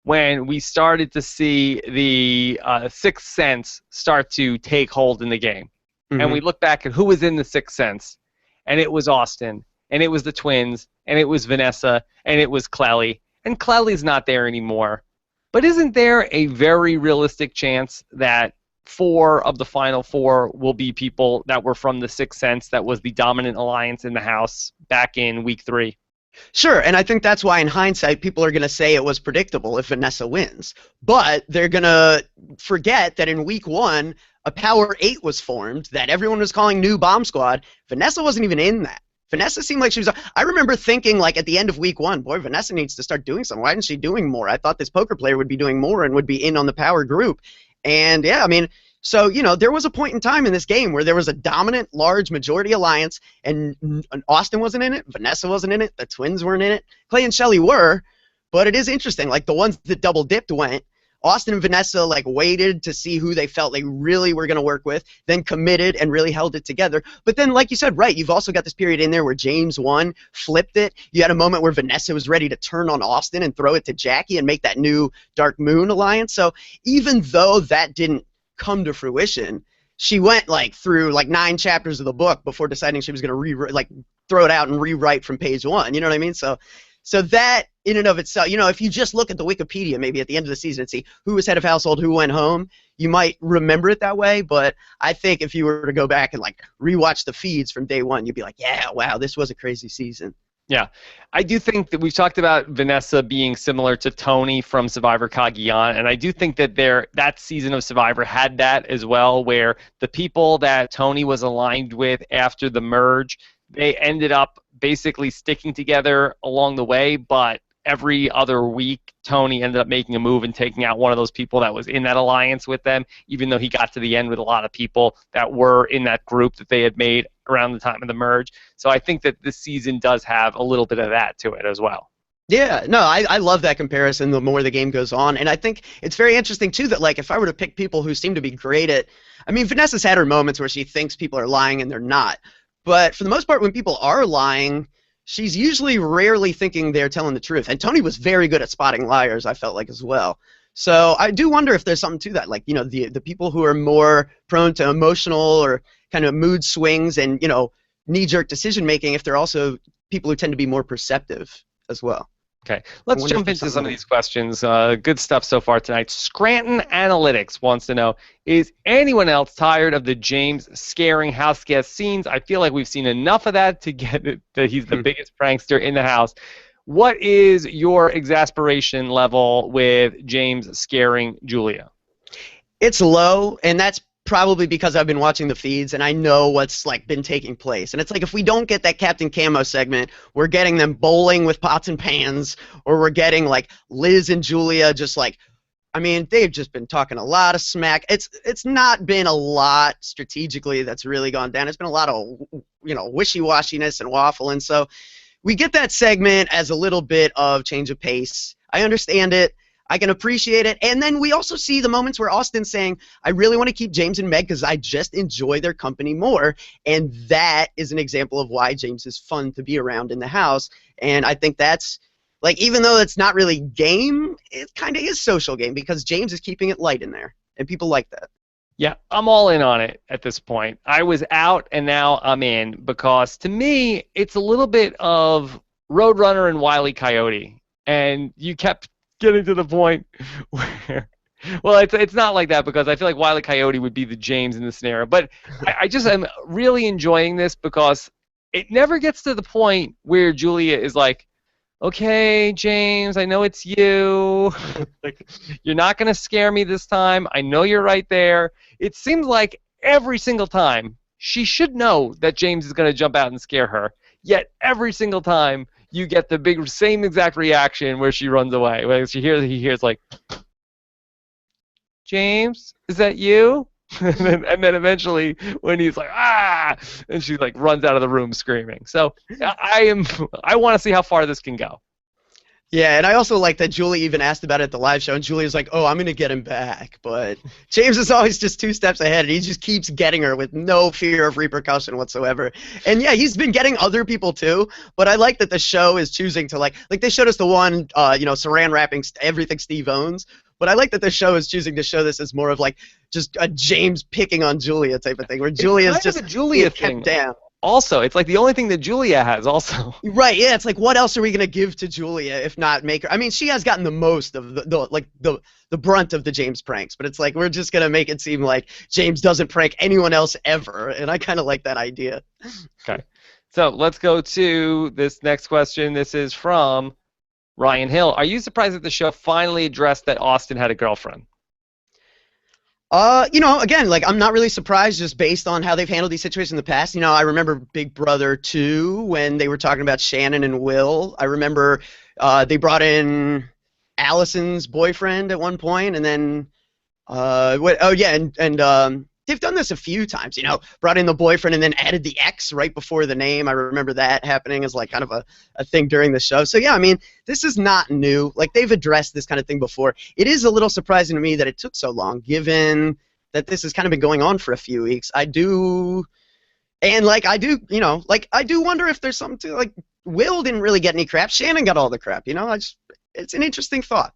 when we started to see the Sixth Sense start to take hold in the game. Mm-hmm. And we look back at who was in the Sixth Sense, and it was Austin, and it was the twins, and it was Vanessa, and it was Clelly. And Clelly's not there anymore. But isn't there a very realistic chance that 4 of the final 4 will be people that were from the Sixth Sense that was the dominant alliance in the house back in week 3? Sure, and I think that's why in hindsight people are going to say it was predictable if Vanessa wins. But they're going to forget that in week 1, a Power 8 was formed that everyone was calling New Bomb Squad. Vanessa wasn't even in that. Vanessa seemed like she was... I remember thinking, like, at the end of week 1, boy, Vanessa needs to start doing something. Why isn't she doing more? I thought this poker player would be doing more and would be in on the Power group. And, yeah, I mean... So, there was a point in time in this game where there was a dominant, large majority alliance, and Austin wasn't in it, Vanessa wasn't in it, the twins weren't in it, Clay and Shelley were, but it is interesting. Like, the ones that double-dipped went, Austin and Vanessa, like, waited to see who they felt they really were going to work with, then committed and really held it together. But then, like you said, right, you've also got this period in there where James won, flipped it. You had a moment where Vanessa was ready to turn on Austin and throw it to Jackie and make that new Dark Moon alliance. So even though that didn't come to fruition, she went like through like 9 chapters of the book before deciding she was going to throw it out and rewrite from page 1. You know what I mean? So that in and of itself, if you just look at the Wikipedia maybe at the end of the season and see who was head of household, who went home, you might remember it that way. But I think if you were to go back and like rewatch the feeds from day 1, you'd be like, yeah, wow, this was a crazy season. Yeah. I do think that we've talked about Vanessa being similar to Tony from Survivor Cagayan, and I do think that that season of Survivor had that as well, where the people that Tony was aligned with after the merge, they ended up basically sticking together along the way, but every other week Tony ended up making a move and taking out one of those people that was in that alliance with them, even though he got to the end with a lot of people that were in that group that they had made around the time of the merge. So I think that this season does have a little bit of that to it as well. Yeah, no, I love that comparison the more the game goes on. And I think it's very interesting, too, that, like, if I were to pick people who seem to be great at... I mean, Vanessa's had her moments where she thinks people are lying and they're not. But for the most part, when people are lying, she's usually rarely thinking they're telling the truth. And Tony was very good at spotting liars, I felt like, as well. So I do wonder if there's something to that. Like, you know, the people who are more prone to emotional or kind of mood swings and, you know, knee-jerk decision-making, if they're also people who tend to be more perceptive as well. Okay, let's jump into some of these questions. Good stuff so far tonight. Scranton Analytics wants to know, is anyone else tired of the James scaring house guest scenes? I feel like we've seen enough of that to get it, that he's the biggest prankster in the house. What is your exasperation level with James scaring Julia? It's low, and that's probably because I've been watching the feeds and I know what's like been taking place. And it's like if we don't get that Captain Camo segment, we're getting them bowling with pots and pans, or we're getting like Liz and Julia just like, I mean, they've just been talking a lot of smack. It's not been a lot strategically that's really gone down. It's been a lot of, you know, wishy-washiness and waffle. And so we get that segment as a little bit of change of pace. I understand it. I can appreciate it. And then we also see the moments where Austin's saying, I really want to keep James and Meg because I just enjoy their company more. And that is an example of why James is fun to be around in the house. And I think that's, like, even though it's not really game, it kind of is social game because James is keeping it light in there. And people like that. Yeah, I'm all in on it at this point. I was out and now I'm in because to me, it's a little bit of Roadrunner and Wile E. Coyote. And you kept getting to the point where, well, it's not like that because I feel like Wile E. Coyote would be the James in the scenario. But I just am really enjoying this because it never gets to the point where Julia is like, okay, James, I know it's you. Like, you're not going to scare me this time. I know you're right there. It seems like every single time she should know that James is going to jump out and scare her. Yet every single time you get the same exact reaction where she runs away. When he hears like, James, is that you? and then eventually when he's like, ah, and she like runs out of the room screaming. So I want to see how far this can go. Yeah, and I also like that Julie even asked about it at the live show, and Julie's like, oh, I'm going to get him back. But James is always just 2 steps ahead, and he just keeps getting her with no fear of repercussion whatsoever. And yeah, he's been getting other people too, but I like that the show is choosing to, like they showed us the one, you know, Saran wrapping everything Steve owns. But I like that the show is choosing to show this as more of like just a James picking on Julia type of thing, where Julia's just a Julia thing. Kept down. Also, it's like the only thing that Julia has also. Right, yeah, it's like what else are we going to give to Julia if not make her... I mean, she has gotten the most of the brunt of the James pranks, but it's like we're just going to make it seem like James doesn't prank anyone else ever, and I kind of like that idea. Okay. So, let's go to this next question. This is from Ryan Hill. Are you surprised that the show finally addressed that Austin had a girlfriend? You know, again, like, I'm not really surprised just based on how they've handled these situations in the past. You know, I remember Big Brother 2 when they were talking about Shannon and Will. I remember they brought in Allison's boyfriend at one point, and then, they've done this a few times, you know, brought in the boyfriend and then added the X right before the name. I remember that happening as, like, kind of a thing during the show. So, yeah, I mean, this is not new. Like, they've addressed this kind of thing before. It is a little surprising to me that it took so long, given that this has kind of been going on for a few weeks. I do wonder if there's something to, like, Will didn't really get any crap. Shannon got all the crap, you know? It's an interesting thought.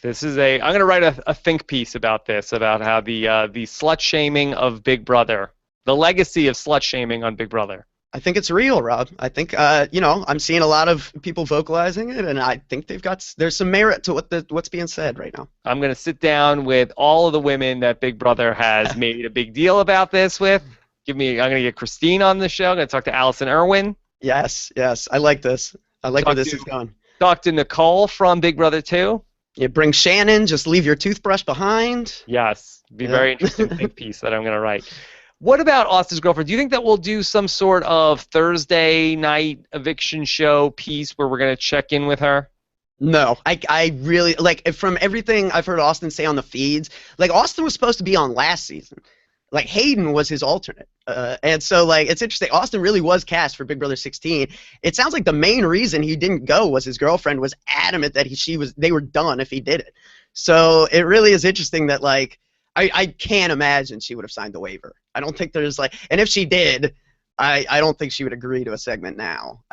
This is I'm going to write a think piece about this, about how the slut shaming of Big Brother, the legacy of slut shaming on Big Brother. I think it's real, Rob. I think I'm seeing a lot of people vocalizing it, and I think there's some merit to what's being said right now. I'm going to sit down with all of the women that Big Brother has made a big deal about this with. I'm going to get Christine on the show. I'm going to talk to Allison Irwin. Yes, yes. I like this. I like where Talk this to is going. talk to Nicole from Big Brother 2. You bring Shannon, just leave your toothbrush behind. Yes, be Yeah. very interesting think piece that I'm going to write. What about Austin's girlfriend? Do you think that we'll do some sort of Thursday night eviction show piece where we're going to check in with her? No, I really like from everything I've heard Austin say on the feeds. Like Austin was supposed to be on last season. Like Hayden was his alternate, and so like it's interesting. Austin really was cast for Big Brother 16. It sounds like the main reason he didn't go was his girlfriend was adamant that they were done if he did it. So it really is interesting that like I can't imagine she would have signed the waiver. I don't think there's like, and if she did, I don't think she would agree to a segment now.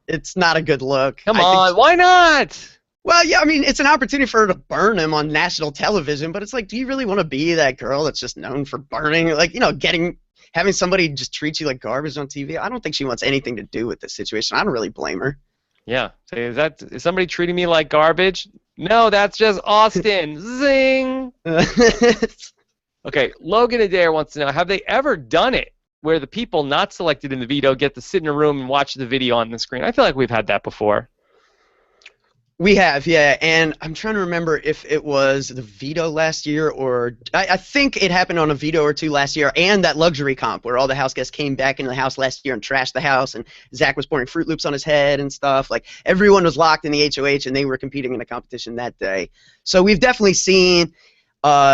It's not a good look. Come on, why not? Well, yeah, I mean, it's an opportunity for her to burn him on national television, but it's like, do you really want to be that girl that's just known for burning? Like, you know, having somebody just treat you like garbage on TV? I don't think she wants anything to do with this situation. I don't really blame her. Yeah. So is somebody treating me like garbage? No, that's just Austin. Zing. Okay, Logan Adair wants to know, have they ever done it where the people not selected in the veto get to sit in a room and watch the video on the screen? I feel like we've had that before. We have, yeah, and I'm trying to remember if it was the veto last year or I think it happened on a veto or two last year, and that luxury comp where all the house guests came back into the house last year and trashed the house, and Zach was pouring Fruit Loops on his head and stuff. Like everyone was locked in the HOH, and they were competing in a competition that day. So we've definitely seen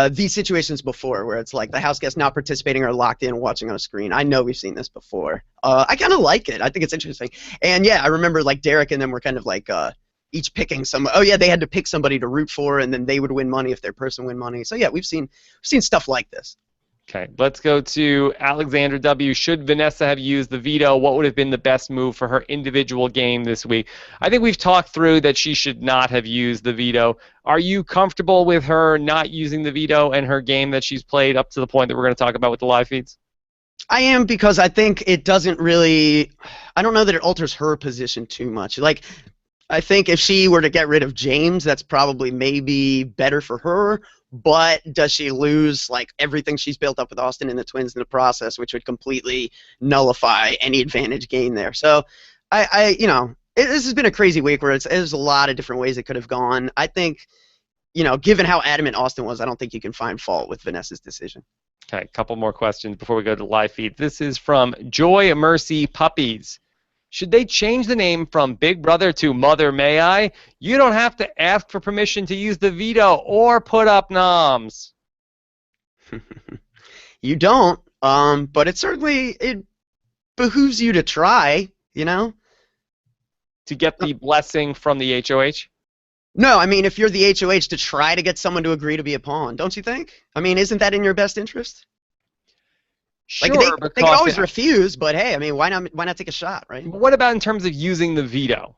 these situations before where it's like the house guests not participating or locked in watching on a screen. I know we've seen this before. I kind of like it. I think it's interesting. And yeah, I remember like Derek and them were kind of like each picking some. Oh yeah, they had to pick somebody to root for, and then they would win money if their person win money. So yeah, we've seen stuff like this. Okay, let's go to Alexander W. Should Vanessa have used the veto? What would have been the best move for her individual game this week? I think we've talked through that she should not have used the veto. Are you comfortable with her not using the veto and her game that she's played up to the point that we're going to talk about with the live feeds? I am, because I think it doesn't really. I don't know that it alters her position too much. Like, I think if she were to get rid of James, that's probably maybe better for her. But does she lose like everything she's built up with Austin and the twins in the process, which would completely nullify any advantage gained there? So, this has been a crazy week where there's a lot of different ways it could have gone. I think, given how adamant Austin was, I don't think you can find fault with Vanessa's decision. Okay, a couple more questions before we go to the live feed. This is from Joy Mercy Puppies. Should they change the name from Big Brother to Mother May I? You don't have to ask for permission to use the veto or put up noms. You don't, but it behooves you to try, To get the blessing from the HOH? No, I mean, if you're the HOH, to try to get someone to agree to be a pawn, don't you think? I mean, isn't that in your best interest? Sure, like they can always refuse, but hey, I mean, why not take a shot, right? What about in terms of using the veto?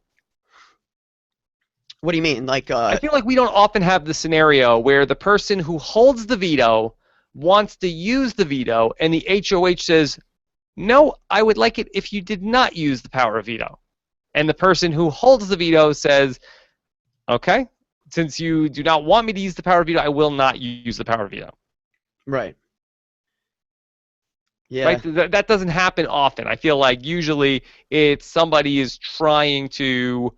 What do you mean? Like, I feel like we don't often have the scenario where the person who holds the veto wants to use the veto, and the HOH says, no, I would like it if you did not use the power of veto. And the person who holds the veto says, okay, since you do not want me to use the power of veto, I will not use the power of veto. Right. Yeah. Right? That doesn't happen often. I feel like usually it's somebody is trying to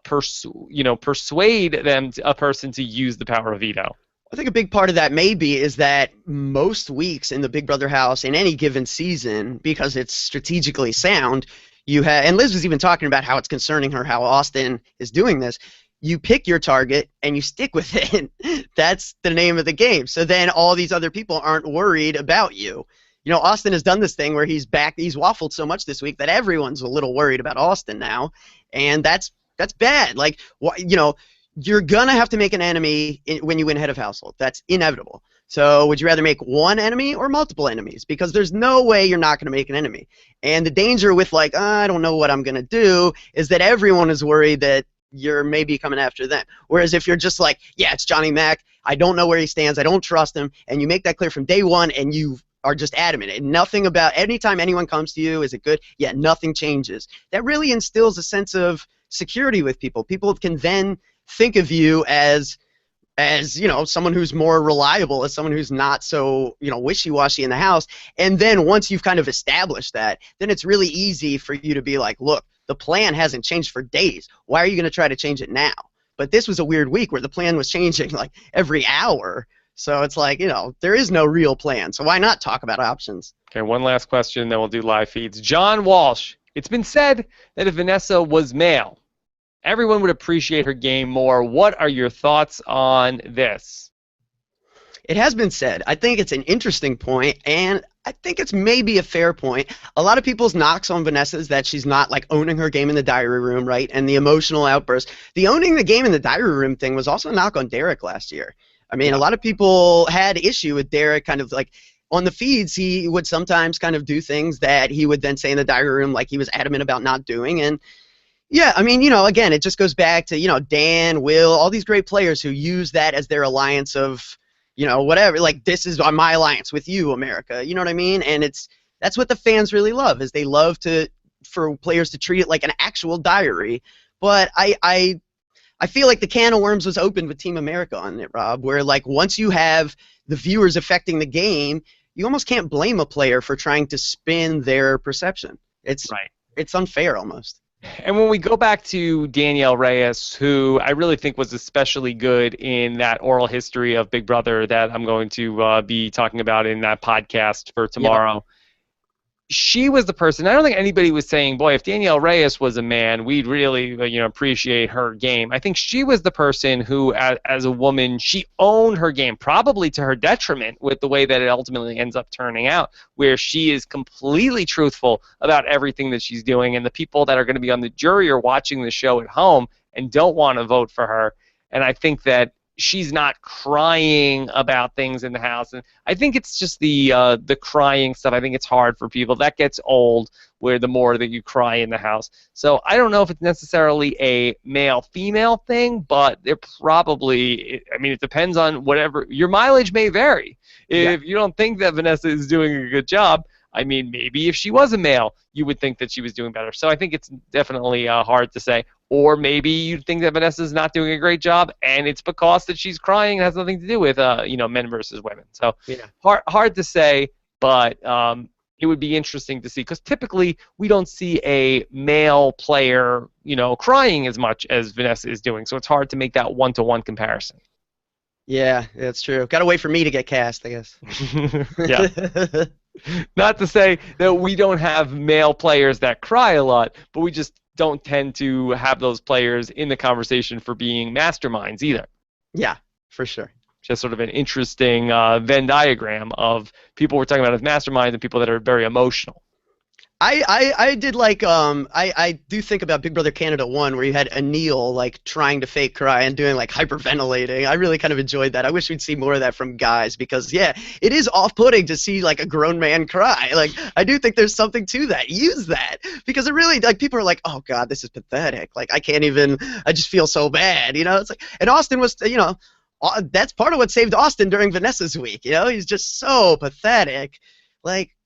persuade a person to use the power of veto. I think a big part of that maybe is that most weeks in the Big Brother house in any given season, because it's strategically sound, and Liz was even talking about how it's concerning her how Austin is doing this. You pick your target and you stick with it. That's the name of the game. So then all these other people aren't worried about you. Austin has done this thing where he's waffled so much this week that everyone's a little worried about Austin now, and that's bad. Like, you're gonna have to make an enemy when you win head of household. That's inevitable. So would you rather make one enemy or multiple enemies? Because there's no way you're not gonna make an enemy. And the danger with like, I don't know what I'm gonna do, is that everyone is worried that you're maybe coming after them. Whereas if you're just like, yeah, it's Johnny Mac, I don't know where he stands, I don't trust him, and you make that clear from day one, and you are just adamant, and nothing about anytime anyone comes to you, is it good? Yeah, nothing changes. That really instills a sense of security with people. People can then think of you as as, someone who's more reliable, as someone who's not so, wishy-washy in the house. And then once you've kind of established that, then it's really easy for you to be like, look, the plan hasn't changed for days. Why are you going to try to change it now? But this was a weird week where the plan was changing like every hour. So it's like, there is no real plan. So why not talk about options? Okay, one last question, then we'll do live feeds. John Walsh, it's been said that if Vanessa was male, everyone would appreciate her game more. What are your thoughts on this? It has been said. I think it's an interesting point, and I think it's maybe a fair point. A lot of people's knocks on Vanessa is that she's not like owning her game in the diary room, right? And the emotional outburst. The owning the game in the diary room thing was also a knock on Derek last year. I mean, a lot of people had issue with Derek kind of like on the feeds. He would sometimes kind of do things that he would then say in the diary room like he was adamant about not doing. And yeah, I mean, again, it just goes back to, Dan, Will, all these great players who use that as their alliance of, whatever. Like, this is my alliance with you, America. You know what I mean? And that's what the fans really love, is they love for players to treat it like an actual diary. But I feel like the can of worms was opened with Team America on it, Rob, where, like, once you have the viewers affecting the game, you almost can't blame a player for trying to spin their perception. It's unfair almost. And when we go back to Danielle Reyes, who I really think was especially good in that oral history of Big Brother that I'm going to be talking about in that podcast for tomorrow, she was the person. I don't think anybody was saying, boy, if Danielle Reyes was a man, we'd really appreciate her game. I think she was the person who, as a woman, she owned her game, probably to her detriment with the way that it ultimately ends up turning out, where she is completely truthful about everything that she's doing, and the people that are going to be on the jury are watching the show at home and don't want to vote for her. And I think that she's not crying about things in the house, and I think it's just the crying stuff. I think it's hard for people. That gets old, where the more that you cry in the house. So I don't know if it's necessarily a male-female thing, but it probably, I mean, it depends on whatever. Your mileage may vary. If you don't think that Vanessa is doing a good job, I mean, maybe if she was a male, you would think that she was doing better. So I think it's definitely hard to say. Or maybe you think that Vanessa's not doing a great job, and it's because that she's crying and has nothing to do with men versus women. So hard to say, but it would be interesting to see, because typically we don't see a male player crying as much as Vanessa is doing. So it's hard to make that one-to-one comparison. Yeah, that's true. Got to wait for me to get cast, I guess. Yeah. Not to say that we don't have male players that cry a lot, but we just don't tend to have those players in the conversation for being masterminds either. Yeah, for sure. Just sort of an interesting Venn diagram of people we're talking about as masterminds and people that are very emotional. I did like I do think about Big Brother Canada 1, where you had Anil like trying to fake cry and doing like hyperventilating. I really kind of enjoyed that. I wish we'd see more of that from guys, because it is off-putting to see like a grown man cry. Like, I do think there's something to that. Use that, because it really, like, people are like, oh god, this is pathetic. Like, I just feel so bad. It's like, and Austin was that's part of what saved Austin during Vanessa's week. He's just so pathetic. Like,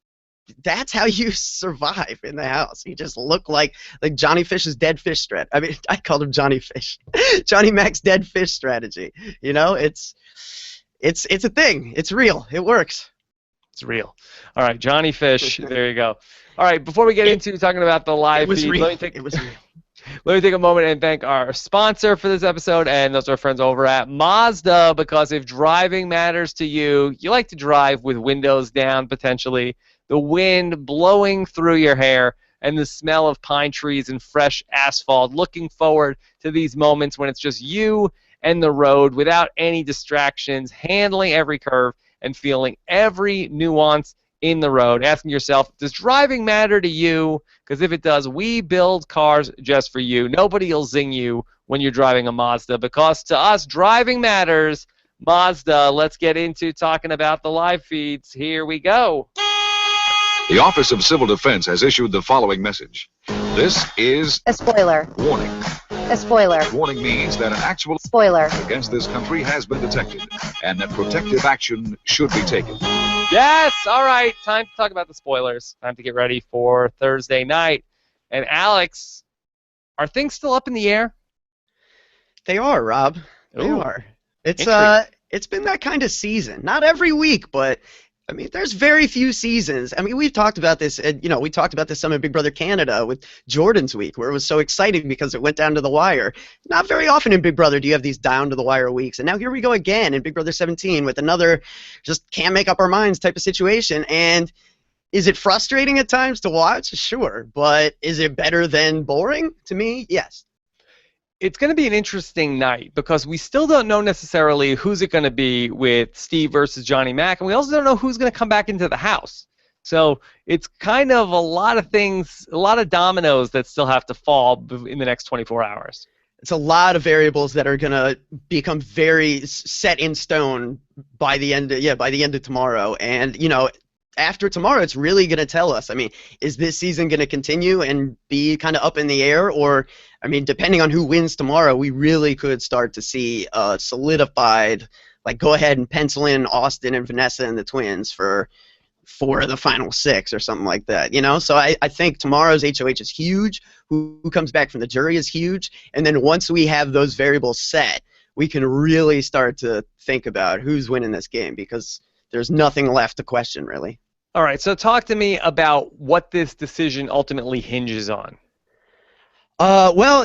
that's how you survive in the house. You just look like Johnny Fish's dead fish strat. I mean, I called him Johnny Fish. Johnny Mac's dead fish strategy. It's a thing. It's real. It works. It's real. All right, Johnny Fish. There you go. All right, before we get into talking about the live feed, it was real. Let me take a moment and thank our sponsor for this episode, and those are our friends over at Mazda, because if driving matters to you, you like to drive with windows down potentially, the wind blowing through your hair, and the smell of pine trees and fresh asphalt. Looking forward to these moments when it's just you and the road without any distractions, handling every curve and feeling every nuance in the road. Asking yourself, does driving matter to you? Because if it does, we build cars just for you. Nobody will zing you when you're driving a Mazda, because to us, driving matters. Mazda, let's get into talking about the live feeds. Here we go. The Office of Civil Defense has issued the following message. This is a spoiler. Warning. A spoiler. Warning means that an actual spoiler against this country has been detected, and that protective action should be taken. Yes! All right, time to talk about the spoilers. Time to get ready for Thursday night. And Alex, are things still up in the air? They are, Rob. They Ooh. are. It's been that kind of season. Not every week, but I mean, there's very few seasons. I mean, we've talked about this, we talked about this some in Big Brother Canada with Jordan's week, where it was so exciting because it went down to the wire. Not very often in Big Brother do you have these down to the wire weeks, and now here we go again in Big Brother 17 with another just can't make up our minds type of situation. And is it frustrating at times to watch? Sure, but is it better than boring? To me, yes. It's going to be an interesting night because we still don't know necessarily who's it going to be with Steve versus Johnny Mac, and we also don't know who's going to come back into the house. So it's kind of a lot of things, a lot of dominoes that still have to fall in the next 24 hours. It's a lot of variables that are going to become very set in stone by the end of tomorrow. And, after tomorrow, it's really going to tell us. I mean, is this season going to continue and be kind of up in the air? Or, I mean, depending on who wins tomorrow, we really could start to see solidified, like go ahead and pencil in Austin and Vanessa and the twins for the final 6 or something like that, So I think tomorrow's HOH is huge. Who comes back from the jury is huge. And then once we have those variables set, we can really start to think about who's winning this game because there's nothing left to question, really. All right, so talk to me about what this decision ultimately hinges on. Well,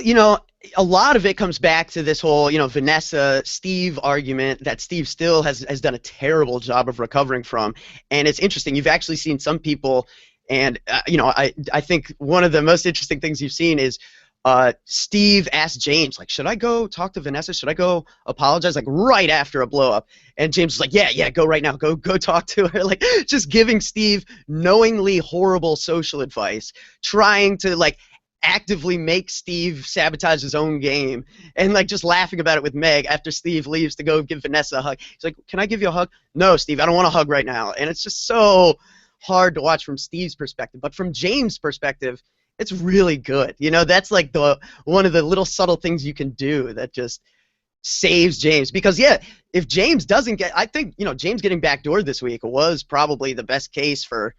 a lot of it comes back to this whole, Vanessa-Steve argument that Steve still has done a terrible job of recovering from. And it's interesting. You've actually seen some people, and, I think one of the most interesting things you've seen is Steve asked James, like, should I go talk to Vanessa? Should I go apologize? Like, right after a blow-up. And James was like, yeah, go right now. Go talk to her. Like, just giving Steve knowingly horrible social advice, trying to, like, actively make Steve sabotage his own game, and, like, just laughing about it with Meg after Steve leaves to go give Vanessa a hug. He's like, can I give you a hug? No, Steve, I don't want a hug right now. And it's just so hard to watch from Steve's perspective. But from James' perspective, it's really good. That's like one of the little subtle things you can do that just saves James. Because, yeah, if James doesn't I think, James getting backdoored this week was probably the best case for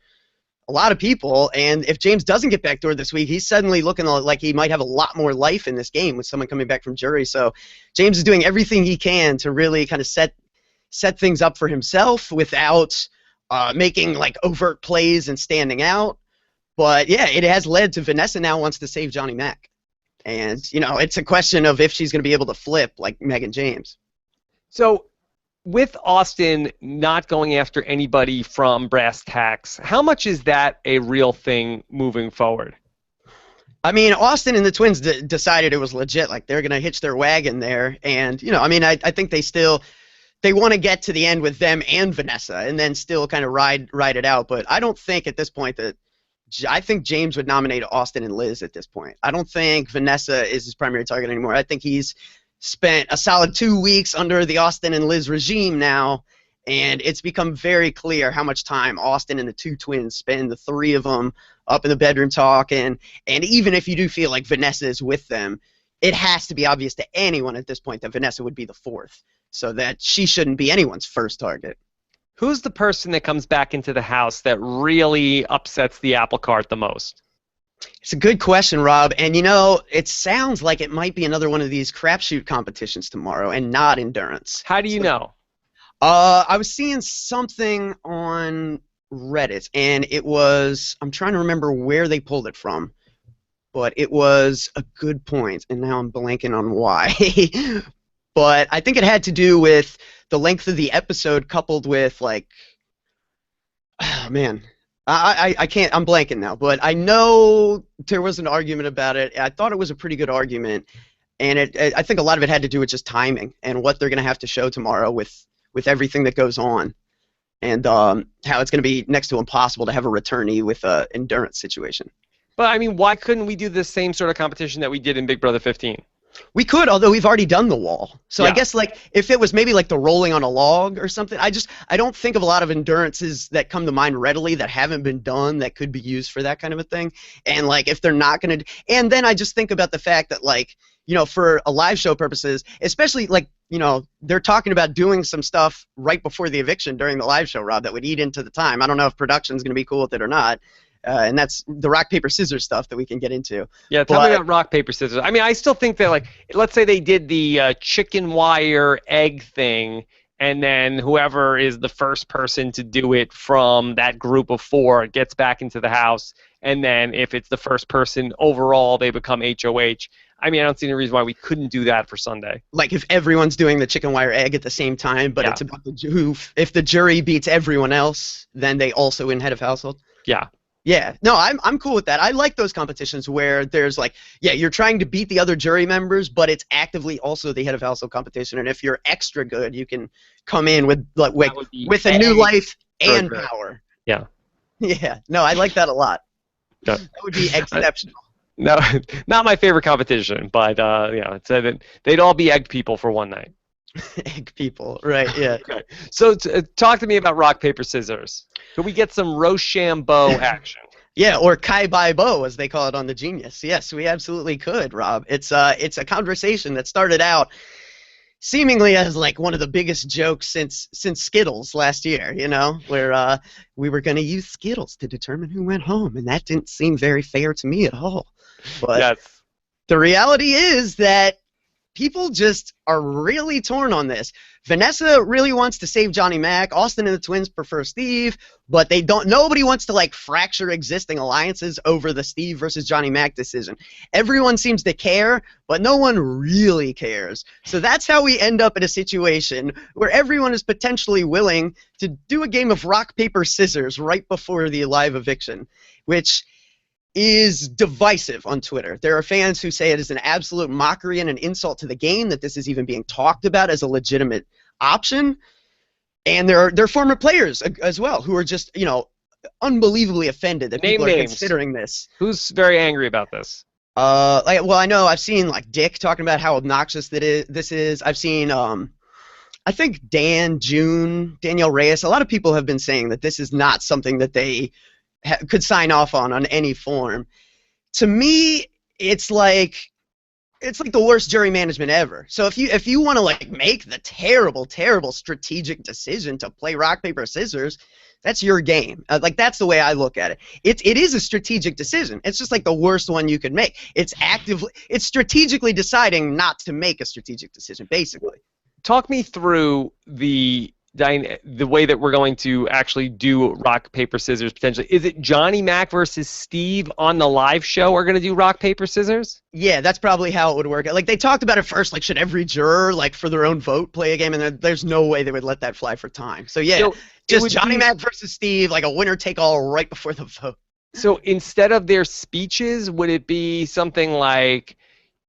a lot of people. And if James doesn't get backdoored this week, he's suddenly looking like he might have a lot more life in this game with someone coming back from jury. So James is doing everything he can to really kind of set things up for himself without making, like, overt plays and standing out. But, yeah, it has led to Vanessa now wants to save Johnny Mac. And, it's a question of if she's going to be able to flip like Meg and James. So with Austin not going after anybody from brass tacks, how much is that a real thing moving forward? I mean, Austin and the twins decided it was legit. Like, they're going to hitch their wagon there. And, I think they want to get to the end with them and Vanessa and then still kind of ride it out. But I don't think at this point I think James would nominate Austin and Liz at this point. I don't think Vanessa is his primary target anymore. I think he's spent a solid 2 weeks under the Austin and Liz regime now, and it's become very clear how much time Austin and the two twins spend, the three of them, up in the bedroom talking. And even if you do feel like Vanessa is with them, it has to be obvious to anyone at this point that Vanessa would be the fourth, so that she shouldn't be anyone's first target. Who's the person that comes back into the house that really upsets the apple cart the most? It's a good question, Rob. And, it sounds like it might be another one of these crapshoot competitions tomorrow and not endurance. How do you know? I was seeing something on Reddit, and it was, I'm trying to remember where they pulled it from, but it was a good point, and now I'm blanking on why. But I think it had to do with the length of the episode coupled with, like, oh, man, I can't, I'm blanking now, but I know there was an argument about it. I thought it was a pretty good argument, and I think a lot of it had to do with just timing and what they're going to have to show tomorrow with everything that goes on, and how it's going to be next to impossible to have a returnee with an endurance situation. But, I mean, why couldn't we do the same sort of competition that we did in Big Brother 15? We could, although we've already done the wall. So yeah. I guess, like, if it was maybe like the rolling on a log or something, I don't think of a lot of endurances that come to mind readily that haven't been done that could be used for that kind of a thing. And, like, if they're not going to, and then I just think about the fact that, like, for a live show purposes, especially, like, they're talking about doing some stuff right before the eviction during the live show, Rob, that would eat into the time. I don't know if production's going to be cool with it or not. And that's the rock, paper, scissors stuff that we can get into. Yeah, tell me about rock, paper, scissors. I mean, I still think that, like, let's say they did the chicken wire egg thing, and then whoever is the first person to do it from that group of 4 gets back into the house, and then if it's the first person overall, they become HOH. I mean, I don't see any reason why we couldn't do that for Sunday. Like if everyone's doing the chicken wire egg at the same time, but it's about if the jury beats everyone else, then they also win head of household. Yeah. Yeah, no, I'm cool with that. I like those competitions where there's like, yeah, you're trying to beat the other jury members, but it's actively also the head of household competition. And if you're extra good, you can come in with with a new life and power. Yeah. Yeah, no, I like that a lot. Yeah. That would be exceptional. No, not my favorite competition, but they'd all be egg people for one night. Egg people, right? Yeah. Okay. So talk to me about rock, paper, scissors. Could we get some Rochambeau action? Yeah, or Kai Bai Bo, as they call it on the Genius. Yes, we absolutely could, Rob. It's a conversation that started out seemingly as like one of the biggest jokes since Skittles last year, you know, where we were going to use Skittles to determine who went home, and that didn't seem very fair to me at all. But yes. The reality is that people just are really torn on this. Vanessa really wants to save Johnny Mac. Austin and the twins prefer Steve, but nobody wants to like fracture existing alliances over the Steve versus Johnny Mac decision. Everyone seems to care, but no one really cares. So that's how we end up in a situation where everyone is potentially willing to do a game of rock, paper, scissors right before the live eviction, which is divisive on Twitter. There are fans who say it is an absolute mockery and an insult to the game that this is even being talked about as a legitimate option. And there are former players as well who are just, you know, unbelievably offended that people are considering this. Who's very angry about this? Well, I know I've seen like Dick talking about how obnoxious this is. I've seen I think Danielle Reyes. A lot of people have been saying that this is not something that they could sign off on any form. To me, it's like the worst jury management ever. So if you want to like make the terrible strategic decision to play rock, paper, scissors, that's your game. Like that's the way I look at it. It is a strategic decision. It's just like the worst one you could make. It's strategically deciding not to make a strategic decision, basically. Talk me through the way that we're going to actually do rock, paper, scissors potentially. Is it Johnny Mac versus Steve on the live show are going to do rock, paper, scissors? Yeah, that's probably how it would work. Like they talked about it first, like should every juror like for their own vote play a game, and there's no way they would let that fly for time. So yeah, just Johnny Mac versus Steve, like a winner take all right before the vote. So instead of their speeches, would it be something like,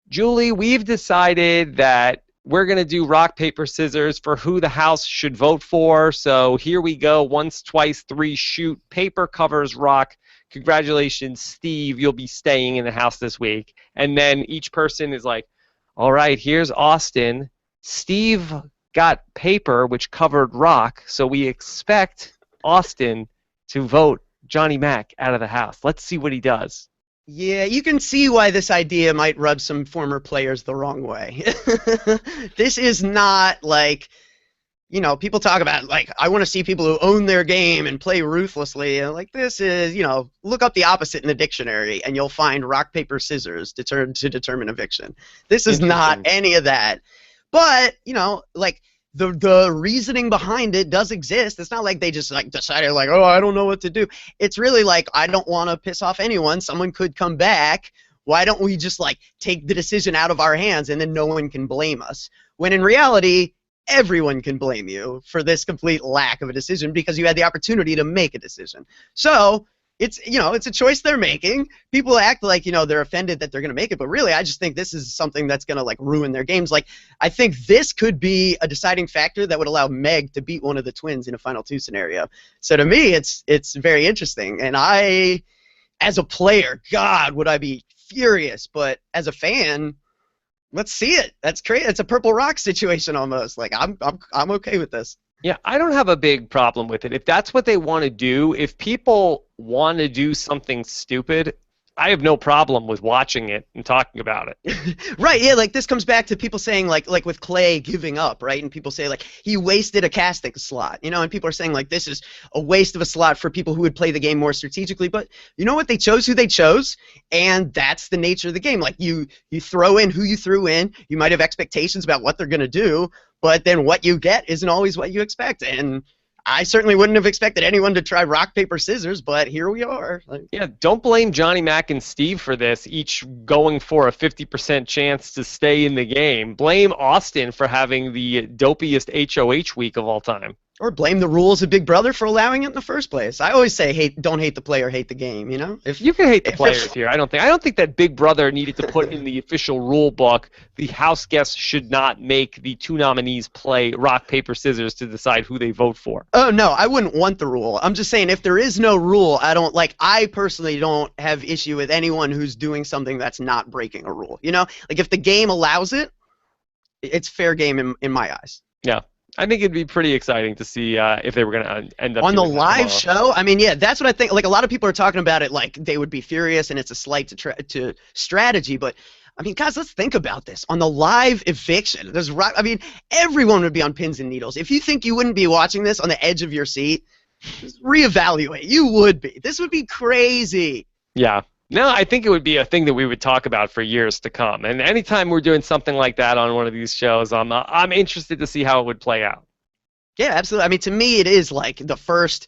Julie, we've decided that we're going to do rock, paper, scissors for who the House should vote for. So here we go. Once, twice, three, shoot. Paper covers rock. Congratulations, Steve. You'll be staying in the House this week. And then each person is like, all right, here's Austin. Steve got paper, which covered rock. So we expect Austin to vote Johnny Mac out of the House. Let's see what he does. Yeah, you can see why this idea might rub some former players the wrong way. This is not like, you know, people talk about, like, I want to see people who own their game and play ruthlessly. And like, this is, you know, look up the opposite in the dictionary and you'll find rock, paper, scissors to determine eviction. This is not any of that. But, you know, like, the reasoning behind it does exist. It's not like they just like decided like, oh, I don't know what to do. It's really like, I don't want to piss off anyone. Someone could come back. Why don't we just like take the decision out of our hands and then no one can blame us? When in reality, everyone can blame you for this complete lack of a decision because you had the opportunity to make a decision. So it's, you know, it's a choice they're making. People act like, you know, they're offended that they're going to make it, but really I just think this is something that's going to like ruin their games. Like, I think this could be a deciding factor that would allow Meg to beat one of the twins in a Final Two scenario. So to me, it's very interesting. And I, as a player, God, would I be furious. But as a fan, let's see it. That's crazy. It's a Purple Rock situation almost. Like, I'm okay with this. Yeah, I don't have a big problem with it. If that's what they want to do, if people want to do something stupid, I have no problem with watching it and talking about it. Right, yeah, like this comes back to people saying like with Clay giving up, right? And people say like he wasted a casting slot, you know, and people are saying like this is a waste of a slot for people who would play the game more strategically, but you know what? They chose who they chose, and that's the nature of the game. Like you throw in who you threw in, you might have expectations about what they're going to do, but then what you get isn't always what you expect. And I certainly wouldn't have expected anyone to try rock, paper, scissors, but here we are. Yeah, don't blame Johnny Mac and Steve for this, each going for a 50% chance to stay in the game. Blame Austin for having the dopiest HOH week of all time. Or blame the rules of Big Brother for allowing it in the first place. I always say, don't hate the player, hate the game. You know, if you can hate the players here, I don't think that Big Brother needed to put in the official rule book the house guests should not make the two nominees play rock paper scissors to decide who they vote for. Oh no, I wouldn't want the rule. I'm just saying if there is no rule, I personally don't have issue with anyone who's doing something that's not breaking a rule. You know, like if the game allows it, it's fair game in my eyes. Yeah. I think it'd be pretty exciting to see if they were going to end up on the live show. I mean, yeah, that's what I think. Like a lot of people are talking about it, like they would be furious, and it's a slight to strategy. But I mean, guys, let's think about this. On the live eviction, everyone would be on pins and needles. If you think you wouldn't be watching this on the edge of your seat, just reevaluate. You would be. This would be crazy. Yeah. No, I think it would be a thing that we would talk about for years to come. And anytime we're doing something like that on one of these shows, I'm interested to see how it would play out. Yeah, absolutely. I mean, to me, it is like the first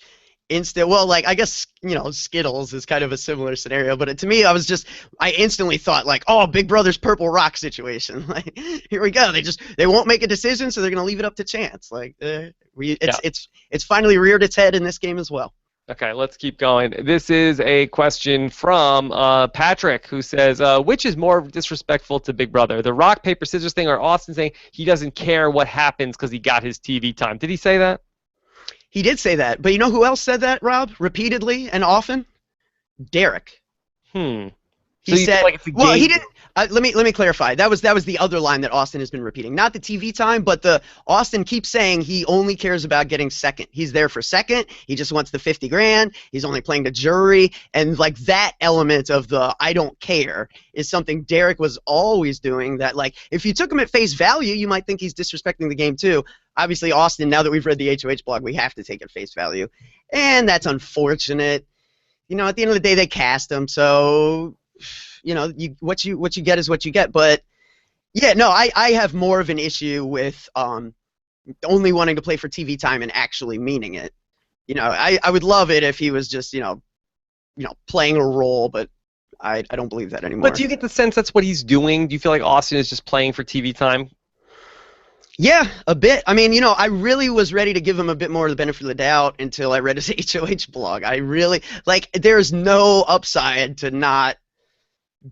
instant. Well, like I guess Skittles is kind of a similar scenario, but to me, I instantly thought like, oh, Big Brother's Purple Rock situation. Like, here we go. They won't make a decision, so they're gonna leave it up to chance. Like, it's finally reared its head in this game as well. Okay, let's keep going. This is a question from Patrick, who says, which is more disrespectful to Big Brother, the rock, paper, scissors thing, or Austin saying he doesn't care what happens because he got his TV time? Did he say that? He did say that, but you know who else said that, Rob, repeatedly and often? Derek. He said, like it's a game? Well, he didn't. Let me clarify. That was the other line that Austin has been repeating. Not the TV time, but Austin keeps saying he only cares about getting second. He's there for second. He just wants the 50 grand. He's only playing the jury, and like that element of the I don't care is something Derek was always doing. That like if you took him at face value, you might think he's disrespecting the game too. Obviously, Austin. Now that we've read the HOH blog, we have to take it at face value, and that's unfortunate. You know, at the end of the day, they cast him, so. You know, what you get is what you get. But yeah, no, I have more of an issue with only wanting to play for TV time and actually meaning it. You know, I would love it if he was just you know playing a role, but I don't believe that anymore. But do you get the sense that's what he's doing? Do you feel like Austin is just playing for TV time? Yeah, a bit. I mean, you know, I really was ready to give him a bit more of the benefit of the doubt until I read his HOH blog. I really there's no upside to not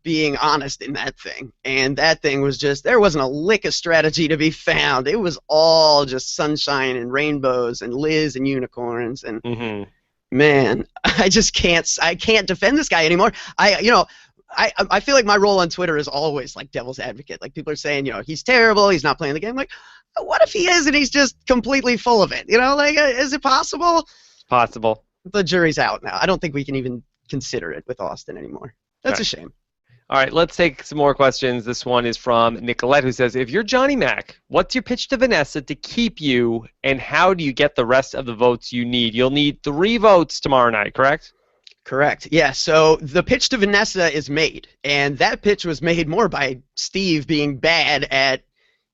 being honest in that thing, and that thing was just there wasn't a lick of strategy to be found. It was all just sunshine and rainbows and Liz and unicorns, and man, I can't defend this guy anymore. I feel like my role on Twitter is always like devil's advocate. Like people are saying, you know, he's terrible, he's not playing the game. Like, what if he is and he's just completely full of it? You know, like is it possible? It's possible. The jury's out now. I don't think we can even consider it with Austin anymore. That's a shame. All right, let's take some more questions. This one is from Nicolette, who says, if you're Johnny Mac, what's your pitch to Vanessa to keep you, and how do you get the rest of the votes you need? You'll need 3 votes tomorrow night, correct? Correct. Yeah, so the pitch to Vanessa is made, and that pitch was made more by Steve being bad at,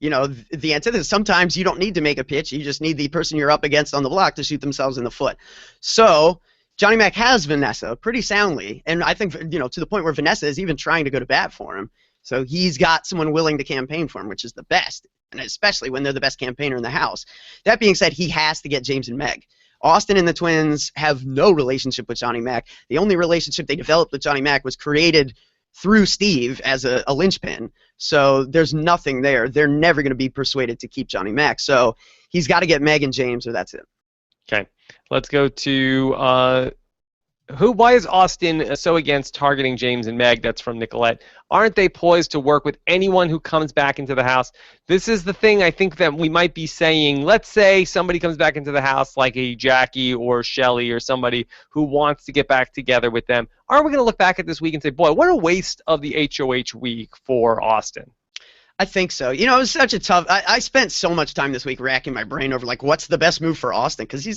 you know, the antithesis. Sometimes you don't need to make a pitch. You just need the person you're up against on the block to shoot themselves in the foot. So Johnny Mac has Vanessa pretty soundly, and I think, you know, to the point where Vanessa is even trying to go to bat for him. So he's got someone willing to campaign for him, which is the best, and especially when they're the best campaigner in the house. That being said, he has to get James and Meg. Austin and the twins have no relationship with Johnny Mac. The only relationship they developed with Johnny Mac was created through Steve as a linchpin. So there's nothing there. They're never going to be persuaded to keep Johnny Mac. So he's got to get Meg and James, or that's it. Okay. Let's go to Why is Austin so against targeting James and Meg? That's from Nicolette. Aren't they poised to work with anyone who comes back into the house? This is the thing I think that we might be saying. Let's say somebody comes back into the house like a Jackie or Shelly or somebody who wants to get back together with them. Aren't we going to look back at this week and say, boy, what a waste of the HOH week for Austin? I think so. You know, it was such a tough. I spent so much time this week racking my brain over like what's the best move for Austin because he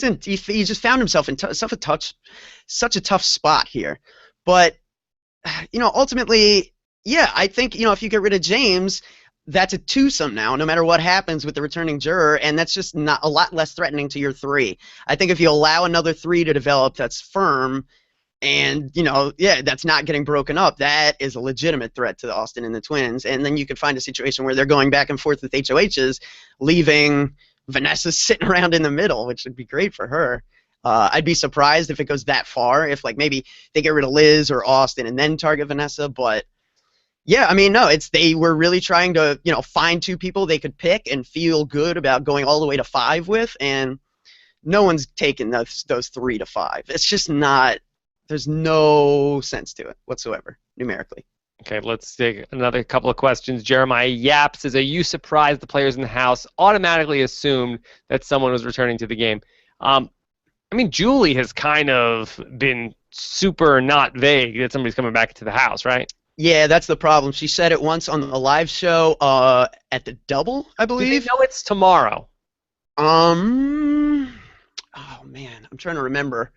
just found himself in such a tough spot here. But you know, ultimately, yeah, I think you know if you get rid of James, that's a twosome now, no matter what happens with the returning juror, and that's just not a lot less threatening to your three. I think if you allow another three to develop, that's firm. And, you know, yeah, that's not getting broken up. That is a legitimate threat to the Austin and the Twins. And then you could find a situation where they're going back and forth with HOHs, leaving Vanessa sitting around in the middle, which would be great for her. I'd be surprised if it goes that far, if, like, maybe they get rid of Liz or Austin and then target Vanessa. But, yeah, I mean, no, they were really trying to, you know, find two people they could pick and feel good about going all the way to 5 with. And no one's taken those 3 to 5. It's just not. There's no sense to it whatsoever, numerically. Okay, let's take another couple of questions. Jeremiah Yap says, are you surprised the players in the house automatically assumed that someone was returning to the game? I mean, Julie has kind of been super not vague that somebody's coming back into the house, right? Yeah, that's the problem. She said it once on the live show at the Double, I believe. Do they know it's tomorrow? Oh, man, I'm trying to remember.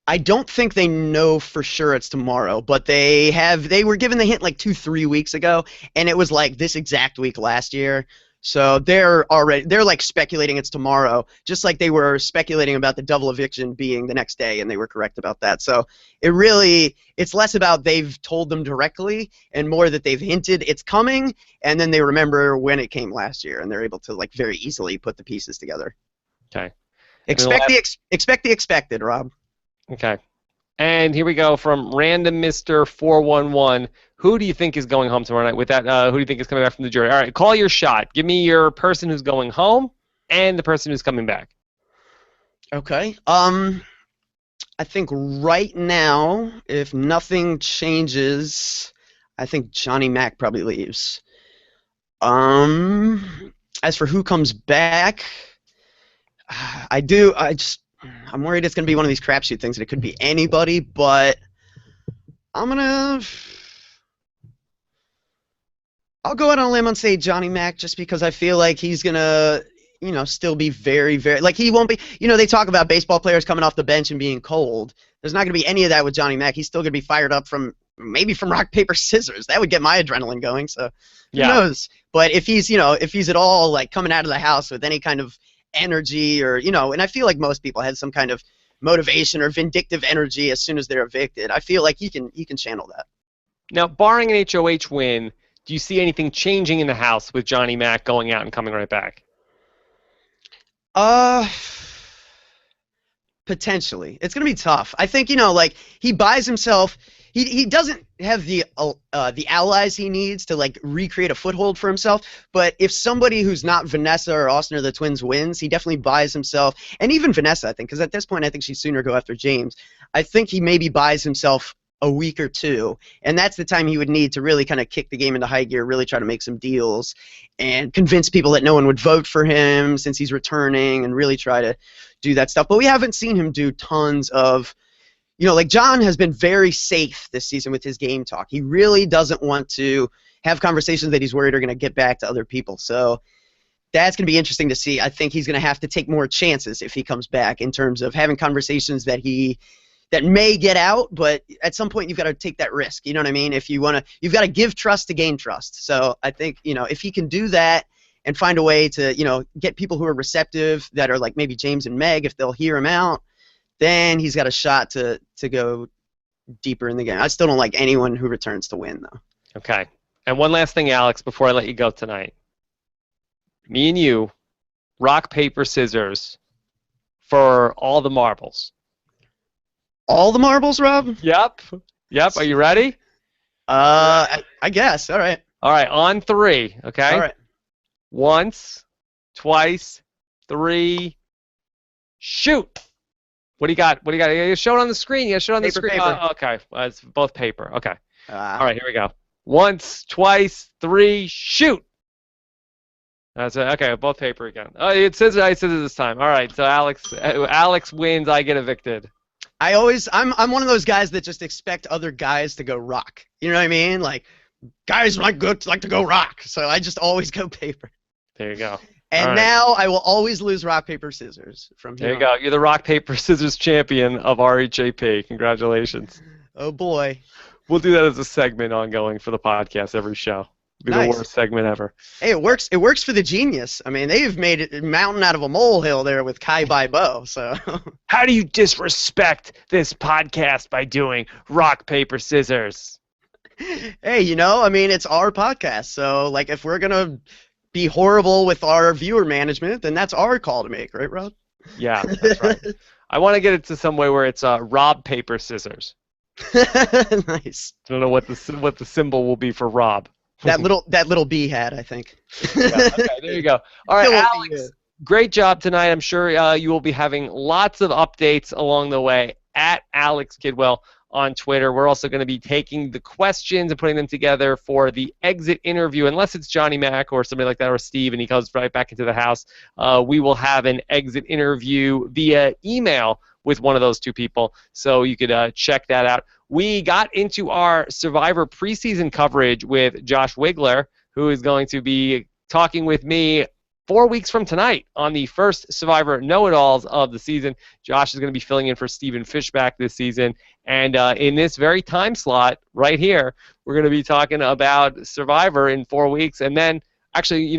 I don't think they know for sure it's tomorrow, but they were given the hint like 2-3 weeks ago, and it was like this exact week last year. So they're like speculating it's tomorrow, just like they were speculating about the double eviction being the next day, and they were correct about that. So it's less about they've told them directly and more that they've hinted it's coming, and then they remember when it came last year, and they're able to like very easily put the pieces together. Okay. Expect the expected, Rob. Okay. And here we go from Random Mr. 411. Who do you think is going home tomorrow night? With that, who do you think is coming back from the jury? All right, call your shot. Give me your person who's going home and the person who's coming back. Okay. I think right now, if nothing changes, I think Johnny Mac probably leaves. As for who comes back, I'm worried it's going to be one of these crapshoot things, and it could be anybody, but I'll go out on a limb and say Johnny Mac just because I feel like he's going to, you know, still be very, very, like he won't be, you know, they talk about baseball players coming off the bench and being cold. There's not going to be any of that with Johnny Mac. He's still going to be fired up from rock, paper, scissors. That would get my adrenaline going, so who knows? But if he's at all like coming out of the house with any kind of energy or, you know, and I feel like most people have some kind of motivation or vindictive energy as soon as they're evicted. I feel like he can channel that. Now, barring an HOH win, do you see anything changing in the house with Johnny Mac going out and coming right back? Potentially. It's going to be tough. I think, you know, like he buys himself. He doesn't have the allies he needs to like recreate a foothold for himself. But if somebody who's not Vanessa or Austin or the Twins wins, he definitely buys himself, and even Vanessa, I think, because at this point I think she'd sooner go after James. I think he maybe buys himself a week or two, and that's the time he would need to really kind of kick the game into high gear, really try to make some deals, and convince people that no one would vote for him since he's returning, and really try to do that stuff. But we haven't seen him do tons of. You know, like John has been very safe this season with his game talk. He really doesn't want to have conversations that he's worried are going to get back to other people. So that's going to be interesting to see. I think he's going to have to take more chances if he comes back in terms of having conversations that may get out, but at some point you've got to take that risk. You know what I mean? If you want to, you've got to give trust to gain trust. So I think, you know, if he can do that and find a way to, you know, get people who are receptive that are like maybe James and Meg, if they'll hear him out, then he's got a shot to go deeper in the game. I still don't like anyone who returns to win, though. Okay. And one last thing, Alex, before I let you go tonight. Me and you, rock, paper, scissors for all the marbles. All the marbles, Rob? Yep. Are you ready? I guess. All right. All right, on 3, okay? All right. Once, twice, 3, shoot. What do you got? What do you got? You show it on the screen. Yeah, show it on the Paper, screen. paper. Okay, it's both paper. Okay. All Ah. right, here we go. Once, twice, three, shoot. That's it. Okay, both paper again. Oh, it says this time. All right, so Alex wins. I get evicted. I'm one of those guys that just expect other guys to go rock. You know what I mean? Like, guys like to go rock, so I just always go paper. There you go. And All right. now I will always lose rock, paper, scissors from here. There you go. You're the rock, paper, scissors champion of RHAP. Congratulations. Oh boy. We'll do that as a segment ongoing for the podcast every show. It'll be Nice. the worst segment ever. Hey, it works. It works for the genius. I mean, they've made it a mountain out of a molehill there with Kai Bai Bo. So. How do you disrespect this podcast by doing rock, paper, scissors? Hey, I mean, it's our podcast. So, like, if we're gonna be horrible with our viewer management, then that's our call to make, right, Rob? Yeah, that's right. I want to get it to some way where it's Rob, paper, scissors. Nice. I don't know what the symbol will be for Rob. That little bee hat, I think. Yeah, okay, there you go. All right, Still won't be Alex, good. great job tonight. I'm sure you will be having lots of updates along the way at Alex Kidwell on Twitter. We're also going to be taking the questions and putting them together for the exit interview. Unless it's Johnny Mac or somebody like that or Steve and he comes right back into the house, we will have an exit interview via email with one of those two people. So you could check that out. We got into our Survivor preseason coverage with Josh Wigler, who is going to be talking with me 4 weeks from tonight on the first Survivor Know-It-Alls of the season. Josh is going to be filling in for Stephen Fishback this season. And in this very time slot right here, we're going to be talking about Survivor in 4 weeks. And then, actually,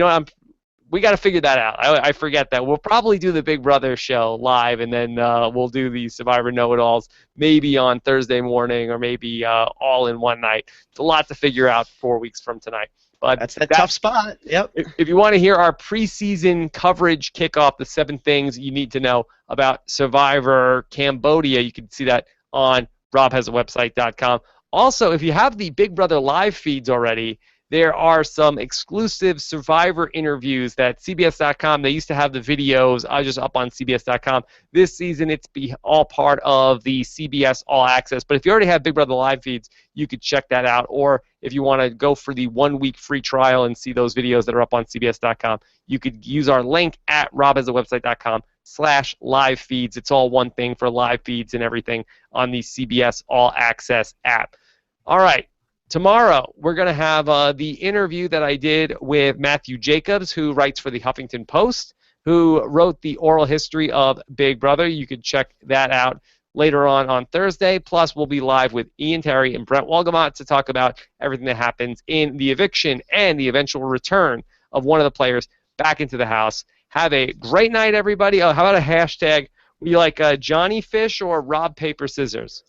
we got to figure that out. I forget that. We'll probably do the Big Brother show live, and then we'll do the Survivor Know-It-Alls maybe on Thursday morning or maybe all in one night. It's a lot to figure out 4 weeks from tonight. But That's that tough spot. Yep. If you want to hear our preseason coverage kickoff, the 7 things you need to know about Survivor Cambodia, you can see that on robhasawebsite.com. Also, if you have the Big Brother live feeds already, there are some exclusive Survivor interviews that CBS.com, they used to have the videos just up on CBS.com. This season, it's all part of the CBS All Access. But if you already have Big Brother live feeds, you could check that out. Or if you want to go for the 1 week free trial and see those videos that are up on CBS.com, you could use our link at robhasawebsite.com/live feeds. It's all one thing for live feeds and everything on the CBS All Access app. All right. Tomorrow, we're going to have the interview that I did with Matthew Jacobs, who writes for the Huffington Post, who wrote the oral history of Big Brother. You can check that out later on Thursday. Plus, we'll be live with Ian Terry and Brent Wolgamott to talk about everything that happens in the eviction and the eventual return of one of the players back into the house. Have a great night, everybody. Oh, how about a hashtag? Would you like Johnny Fish or Rob Paper Scissors?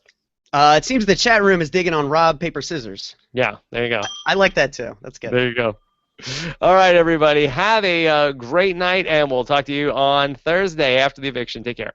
It seems the chat room is digging on Rob, paper, scissors. Yeah, there you go. I like that too. That's good. There you go. All right, everybody. Have a great night, and we'll talk to you on Thursday after the eviction. Take care.